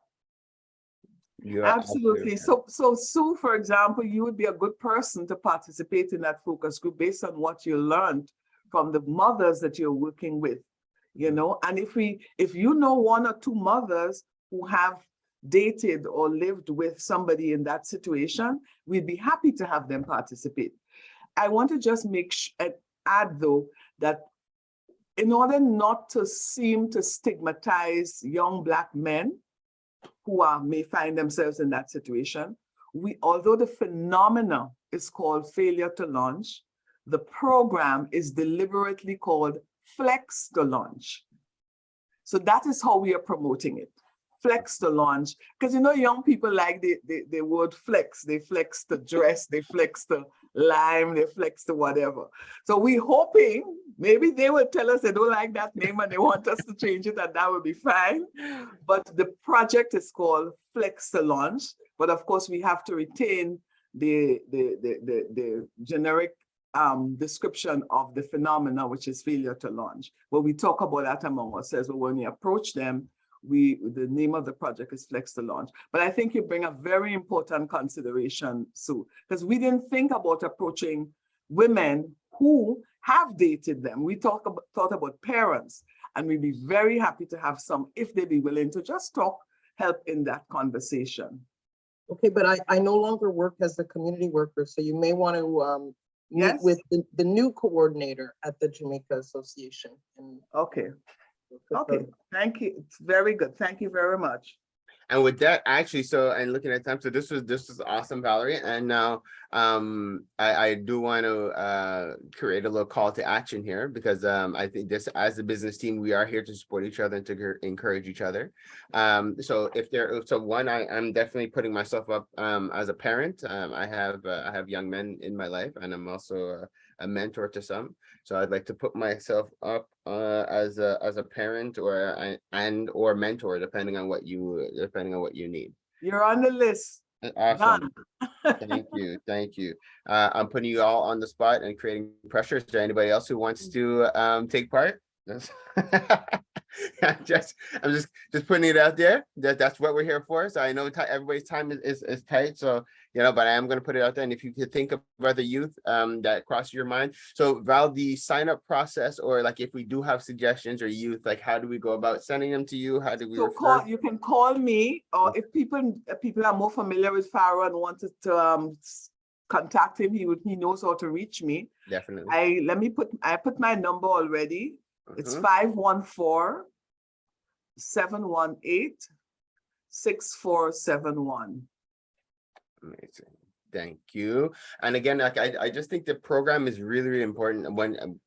Absolutely. So Sue, for example, you would be a good person to participate in that focus group based on what you learned from the mothers that you're working with, and if you know one or two mothers who have dated or lived with somebody in that situation, we'd be happy to have them participate. I want to just add though, that in order not to seem to stigmatize young Black men who may find themselves in that situation, although the phenomena is called failure to launch, the program is deliberately called Flex to Launch. So that is how we are promoting it. Flex to launch, because young people like the word flex. They flex to dress, they flex to lime, they flex to whatever. So we're hoping maybe they will tell us they don't like that name and they want us to change it, and that would be fine. But the project is called Flex to Launch. But of course, we have to retain the generic description of the phenomena, which is failure to launch. But we talk about that among ourselves. But when we approach them, the name of the project is Flex to Launch. But I think you bring a very important consideration, Sue, because we didn't think about approaching women who have dated them. We thought about parents, and we'd be very happy to have some, if they'd be willing to just help in that conversation. Okay, but I no longer work as a community worker, so you may want to meet with the new coordinator at the Jamaica Association. Okay. Okay, thank you. It's very good. Thank you very much. And with that, actually, and looking at time, so this was awesome, Valerie. And now I do want to create a little call to action here, because I think this, as a business team, we are here to support each other and to encourage each other. So I'm definitely putting myself up as a parent. I have young men in my life, and I'm also a mentor to some. So I'd like to put myself up as a parent or mentor, depending on what you need. You're on the list. Awesome. Thank you. I'm putting you all on the spot and creating pressure. Is there anybody else who wants to take part? I'm just putting it out there. That's what we're here for. So I know everybody's time is tight. So but I am going to put it out there. And if you could think of other youth that cross your mind. So Val, the sign up process, or like if we do have suggestions or youth, like how do we go about sending them to you? How do we refer? You can call me, or if people are more familiar with Pharaoh and wanted to contact him, he knows how to reach me. Definitely. I put my number already. It's 514-718-6471. Amazing. Thank you. And again, like I just think the program is really, really important. And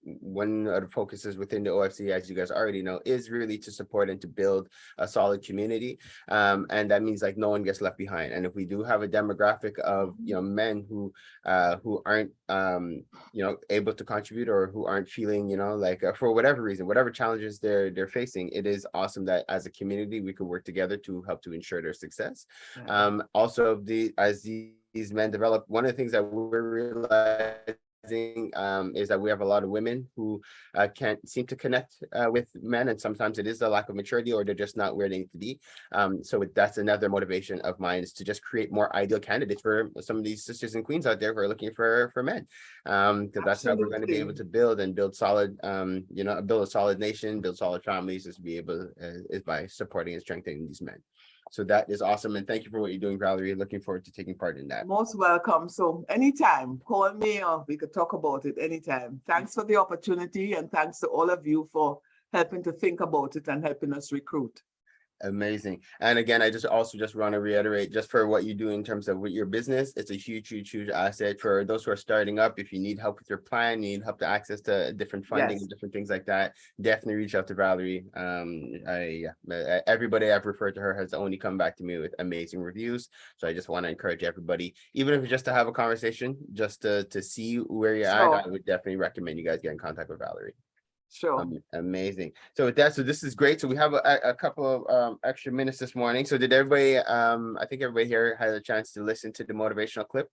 one of the focuses within the OFC, as you guys already know, is really to support and to build a solid community. And that means like no one gets left behind. And if we do have a demographic of men who aren't able to contribute, or who aren't feeling for whatever reason, whatever challenges they're facing, it is awesome that as a community we can work together to help to ensure their success. Also, as these men develop, one of the things that we're realizing is that we have a lot of women who can't seem to connect with men, and sometimes it is a lack of maturity, or they're just not where they need to be. So that's another motivation of mine, is to just create more ideal candidates for some of these sisters and queens out there who are looking for men. Because that's how we're going to be able to build solid, build a solid nation, build solid families, is by supporting and strengthening these men. So that is awesome. And thank you for what you're doing, Valerie. Looking forward to taking part in that. Most welcome. So anytime, call me, or we could talk about it anytime. Thanks for the opportunity, and thanks to all of you for helping to think about it and helping us recruit. Amazing. And again, I just want to reiterate, just for what you do in terms of with your business, it's a huge asset for those who are starting up. If you need help with your plan, you need help to access to different funding Yes. and different things like that, definitely reach out to Valerie. Everybody I've referred to her has only come back to me with amazing reviews. So I just want to encourage everybody, even if it's just to have a conversation, just to see where you're at, I would definitely recommend you guys get in contact with Valerie. Sure. Amazing. So with that, so this is great. So we have a couple of extra minutes this morning. So did everybody, I think everybody here had a chance to listen to the motivational clip.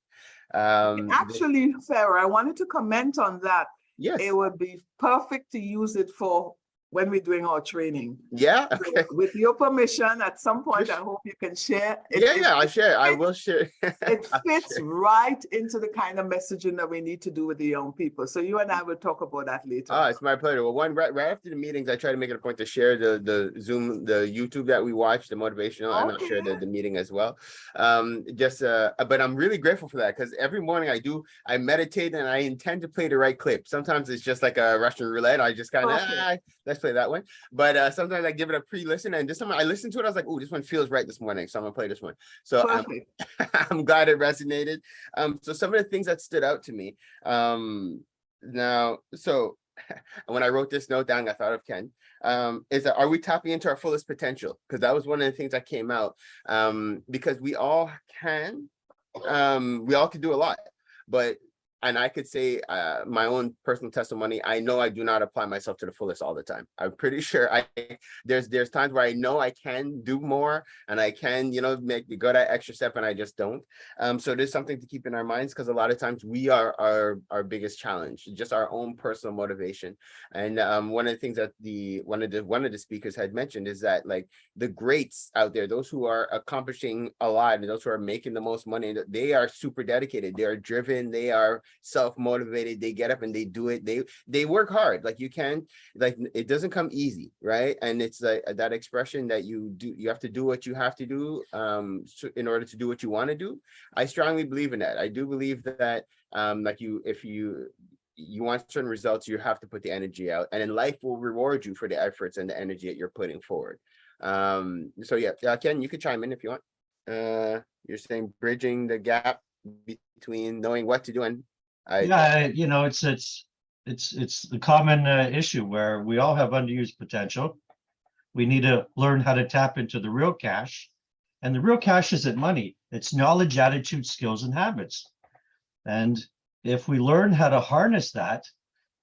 Actually, Farah, I wanted to comment on that. Yes. It would be perfect to use it for when we're doing our training. Yeah. So Okay. with your permission, at some point, Just- I hope you can share. I'll share. I will share. It fits right into the kind of messaging that we need to do with the young people. So you and I will talk about that later. It's my pleasure. Well, right after the meetings, I try to make it a point to share the Zoom, the YouTube that we watch, the motivational, and I'll share the meeting as well. But I'm really grateful for that, because every morning I meditate and I intend to play the right clip. Sometimes it's just like a Russian roulette. I just kind of, let's play that one. But sometimes I give it a pre-listen, and this time I listened to it, I was like, oh, this one feels right this morning, so I'm gonna play this one. So I'm glad it resonated. So some of the things that stood out to me, now, so when I wrote this note down, I thought of Ken, is that, are we tapping into our fullest potential? Because that was one of the things that came out, because we all can do a lot, but, and I could say my own personal testimony, I know I do not apply myself to the fullest all the time. I'm pretty sure there's times where I know I can do more and I can, go that extra step, and I just don't. So there's something to keep in our minds, because a lot of times we are our biggest challenge, just our own personal motivation. And one of the things that one of the speakers had mentioned is that, like, the greats out there, those who are accomplishing a lot and those who are making the most money, they are super dedicated, they are driven, they are self-motivated, they get up and they do it, they work hard. Like, it doesn't come easy, right? And it's like that expression that you have to do what you have to do in order to do what you want to do. I strongly believe in that. I do believe that if you want certain results, you have to put the energy out, and then life will reward you for the efforts and the energy that you're putting forward. So yeah, Ken, you could chime in if you want. You're saying bridging the gap between knowing what to do and it's the common issue where we all have underused potential. We need to learn how to tap into the real cash, and the real cash isn't money. It's knowledge, attitude, skills, and habits. And if we learn how to harness that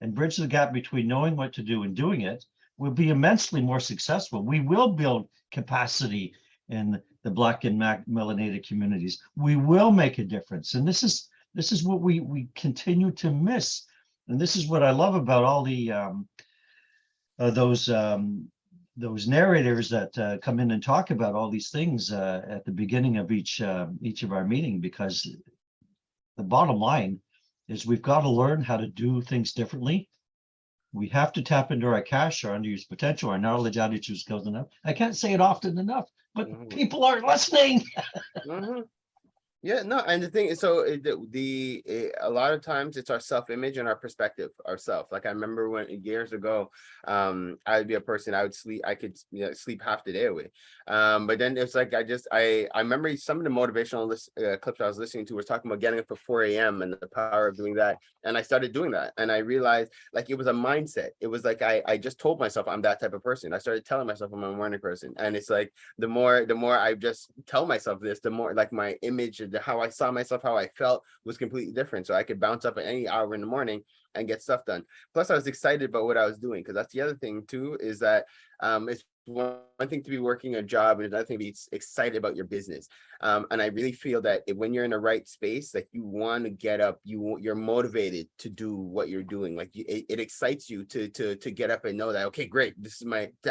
and bridge the gap between knowing what to do and doing it, we'll be immensely more successful. We will build capacity in the Black and melanated communities. We will make a difference. And this is what we continue to miss. And this is what I love about all the those narrators that come in and talk about all these things at the beginning of each of our meeting, because the bottom line is we've got to learn how to do things differently. We have to tap into our cash, our unused potential, our knowledge, attitude, skills enough. I can't say it often enough, but people aren't listening. Yeah, no, and the thing is, so a lot of times it's our self-image and our perspective, ourself. Like, I remember when years ago, I'd be a person, I could sleep half the day away. But then it's like, I remember some of the motivational clips I was listening to was talking about getting up at 4 a.m. and the power of doing that. And I started doing that, and I realized, like, it was a mindset. It was like, I just told myself I'm that type of person. I started telling myself I'm a morning person. And it's like, the more I just tell myself this, the more, like, my image, how I saw myself, how I felt was completely different. So I could bounce up at any hour in the morning and get stuff done. Plus, I was excited about what I was doing, because that's the other thing too, is that it's one thing to be working a job and another thing to be excited about your business. And I really feel that when you're in the right space, like, you want to get up, you're motivated to do what you're doing. Like, it excites you to get up and know that, okay, great,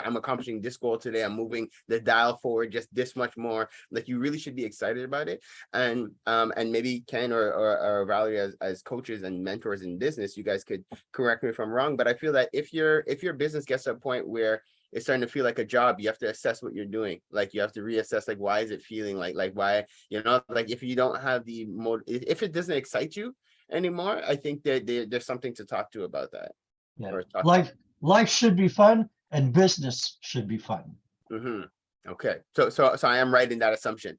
I'm accomplishing this goal today. I'm moving the dial forward just this much more. Like, you really should be excited about it. And maybe Ken or Valerie, as coaches and mentors in business, you guys could correct me if I'm wrong, but I feel that if your business gets to a point where it's starting to feel like a job, you have to assess what you're doing. Like, you have to reassess, like, why is it feeling like why, like, if you don't have if it doesn't excite you anymore, I think that there's something to talk to about that. Yeah. Life should be fun, and business should be fun. Okay. So I am right in that assumption.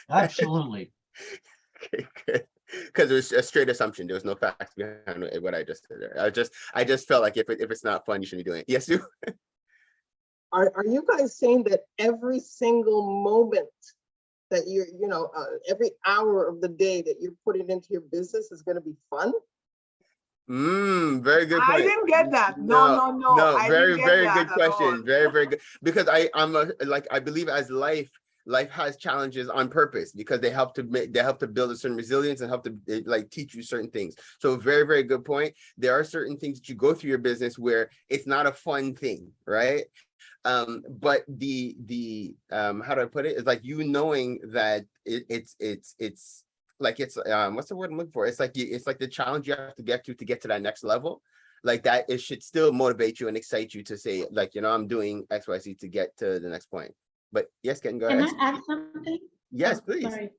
Absolutely. Okay, good. Because it was a straight assumption. There was no facts behind what I just said there. I just felt like if it's not fun, you shouldn't be doing it. Yes, you. Are you guys saying that every single moment that you're, every hour of the day that you're putting into your business is going to be fun? Very good I point. didn't get that. No, I very, didn't get very that good at all. question. Very, very good. Because I believe as life has challenges on purpose because they help to build a certain resilience and help to like teach you certain things. So very, very good point. There are certain things that you go through your business where it's not a fun thing, right? But the how do I put it? It's like you knowing that it's like it's what's the word I'm looking for? It's like the challenge you have to get to that next level. Like that, it should still motivate you and excite you to say, like, I'm doing XYZ to get to the next point. But yes, Ken, go ahead. Can I add something? Yes, Oh, please. sorry.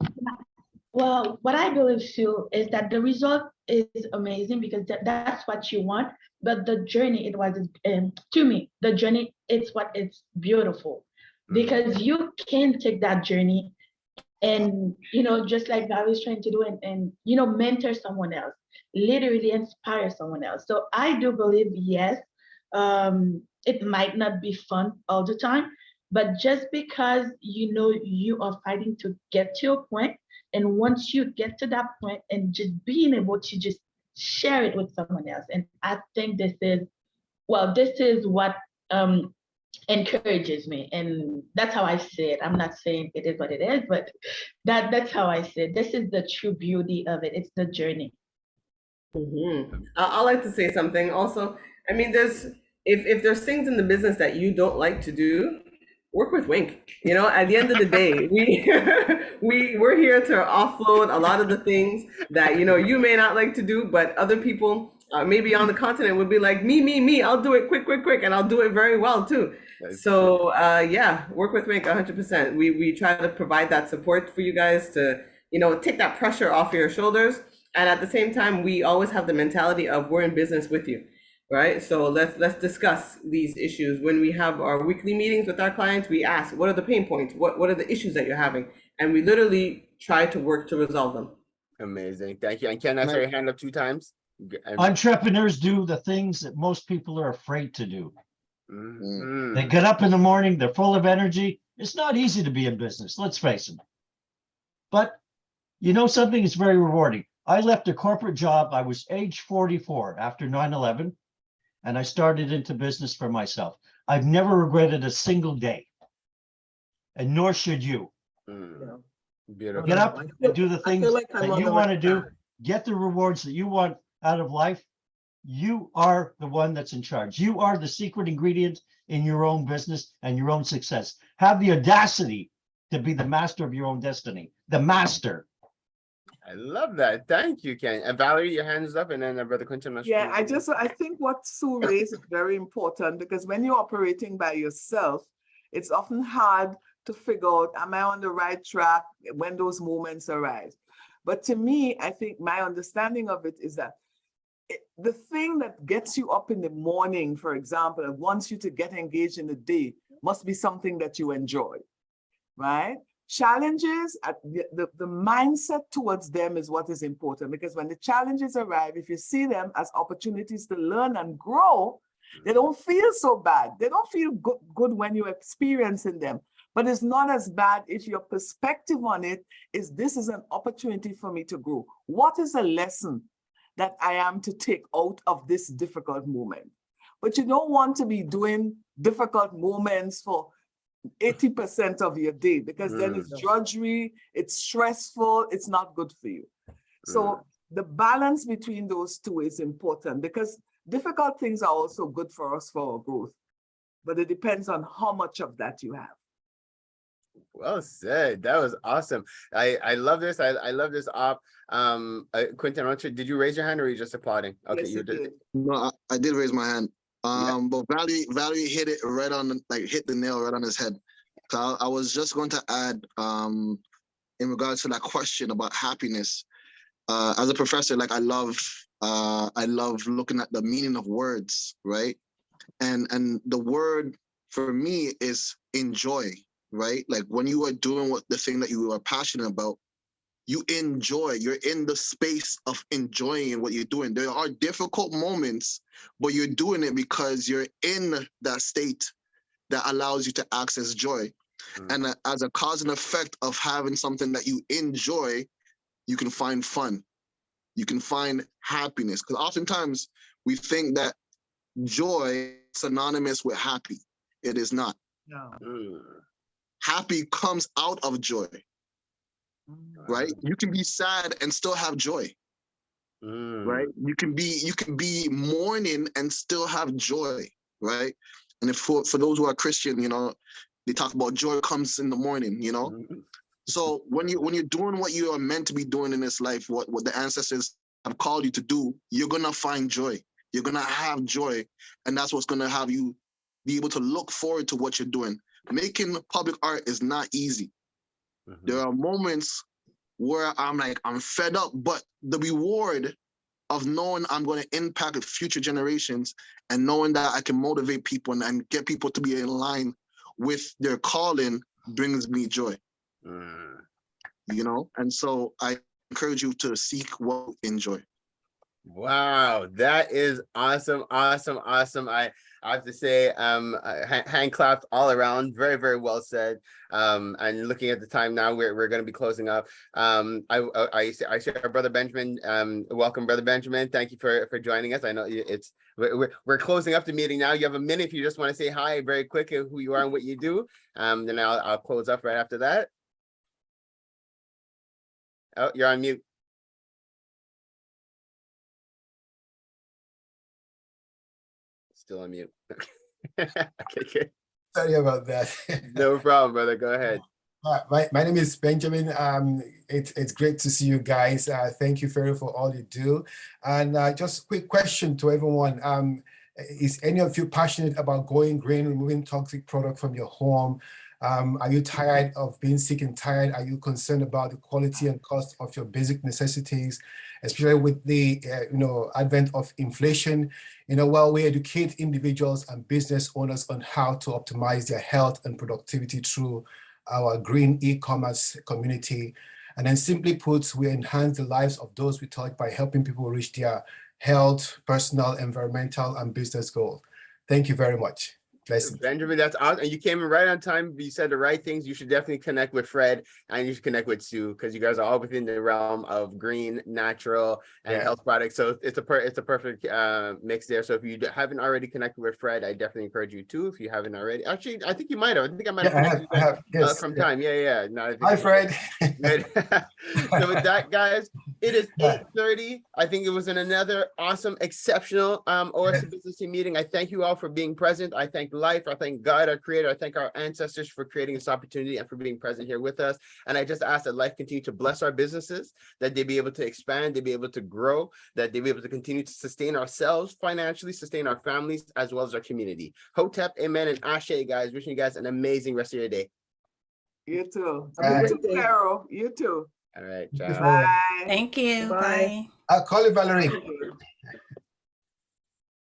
Well, what I believe too is that the result is amazing because that's what you want. But the journey, to me, the journey, it's beautiful because you can take that journey and, just like Valerie's trying to do and mentor someone else, literally inspire someone else. So I do believe, yes, it might not be fun all the time, but just because, you are fighting to get to a point, and once you get to that point and just being able to just share it with someone else. And I think this is what encourages me. And that's how I see it. I'm not saying it is what it is, but that's how I see it. This is the true beauty of it. It's the journey. I like to say something also. I mean, if there's things in the business that you don't like to do, work with Wink. At the end of the day, we're here to offload a lot of the things that you may not like to do, but other people maybe on the continent would be like, me, I'll do it quick, and I'll do it very well too. So yeah, work with Wink 100%. We try to provide that support for you guys to take that pressure off your shoulders, and at the same time, we always have the mentality of we're in business with you. Right. So let's discuss these issues. When we have our weekly meetings with our clients, we ask, what are the pain points? What are the issues that you're having? And we literally try to work to resolve them. Amazing. Thank you. And Ken, I saw your hand up 2 times. Entrepreneurs do the things that most people are afraid to do. Mm-hmm. They get up in the morning, they're full of energy. It's not easy to be in business, let's face it. But something is very rewarding. I left a corporate job. I was age 44 after 9/11. And I started into business for myself. I've never regretted a single day. And nor should you. Beautiful. Get up and do the things that you want to do. Get the rewards that you want out of life. You are the one that's in charge. You are the secret ingredient in your own business and your own success. Have the audacity to be the master of your own destiny. The master. I love that. Thank you, Ken. And Valerie, your hands up, and then Brother Quentin. Yeah, I think what Sue raised is very important because when you're operating by yourself, it's often hard to figure out, am I on the right track when those moments arise? But to me, I think my understanding of it is that the thing that gets you up in the morning, for example, and wants you to get engaged in the day must be something that you enjoy, right? Challenges, the mindset towards them is what is important, because when the challenges arrive, if you see them as opportunities to learn and grow, they don't feel so bad. They don't feel good when you're experiencing them, but it's not as bad if your perspective on it is, this is an opportunity for me to grow. What is a lesson that I am to take out of this difficult moment? But you don't want to be doing difficult moments for 80% of your day, because then it's drudgery, it's stressful, it's not good for you. So the balance between those two is important, because difficult things are also good for us for our growth, but it depends on how much of that you have. Well said. That was awesome. I love this. I love this op. Quentin, did you raise your hand or are you just applauding? Okay, yes, you did. No, I did raise my hand. Yeah. But Valerie hit it right on, hit the nail right on his head. So I was just going to add, in regards to that question about happiness. As a professor, I love looking at the meaning of words, right? And the word for me is enjoy, right? Like when you are doing the thing that you are passionate about, you enjoy, you're in the space of enjoying what you're doing. There are difficult moments, but you're doing it because you're in that state that allows you to access joy. And as a cause and effect of having something that you enjoy, you can find fun. You can find happiness. Because oftentimes we think that joy is synonymous with happy. It is not. No. Happy comes out of joy, right? You can be sad and still have joy, right? You can be mourning and still have joy, right? And if for those who are Christian, they talk about joy comes in the morning, So when you're doing what you are meant to be doing in this life, what the ancestors have called you to do, you're gonna find joy. You're gonna have joy, and that's what's gonna have you be able to look forward to what you're doing. Making public art is not easy. There are moments where I'm fed up, but the reward of knowing I'm going to impact future generations and knowing that I can motivate people and get people to be in line with their calling brings me joy. And so I encourage you to seek what you enjoy. Wow, that is awesome. I have to say, hand claps all around. Very, very well said. And looking at the time now, we're going to be closing up. I see our brother Benjamin. Welcome, brother Benjamin. Thank you for joining us. I know we're closing up the meeting now. You have a minute if you just want to say hi very quick, who you are and what you do. Then I'll close up right after that. Oh, you're on mute. Still on mute. Okay, good. Sorry about that. No problem, brother. Go ahead. My name is Benjamin. It's great to see you guys. Thank you, Ferry, for all you do. And just a quick question to everyone. Is any of you passionate about going green, removing toxic product from your home? Are you tired of being sick and tired? Are you concerned about the quality and cost of your basic necessities, especially with the advent of inflation? While we educate individuals and business owners on how to optimize their health and productivity through our green e-commerce community. And then simply put, we enhance the lives of those we touch by helping people reach their health, personal, environmental, and business goals. Thank you very much. Blessings. Benjamin, that's awesome. And you came in right on time. You said the right things. You should definitely connect with Fred and you should connect with Sue because you guys are all within the realm of green, natural, and health products. So it's a perfect mix there. So if you haven't already connected with Fred, I definitely encourage you to. If you haven't already, actually, I think you might have. I think I might have. I have. Yes. From time. Yeah. No, Hi, Fred. So with that, guys, it is 8:30. I think it was another awesome, exceptional OFC Business Team meeting. I thank you all for being present. I thank life. I thank God, our creator. I thank our ancestors for creating this opportunity and for being present here with us. And I just ask that life continue to bless our businesses, that they be able to expand, they be able to grow, that they be able to continue to sustain ourselves financially, sustain our families, as well as our community. Hotep, amen, and ashe, guys. Wishing you guys an amazing rest of your day. You too. Have a great day. Carol, you too. All right. Bye. Thank you. Bye. Bye. I'll call you, Valerie.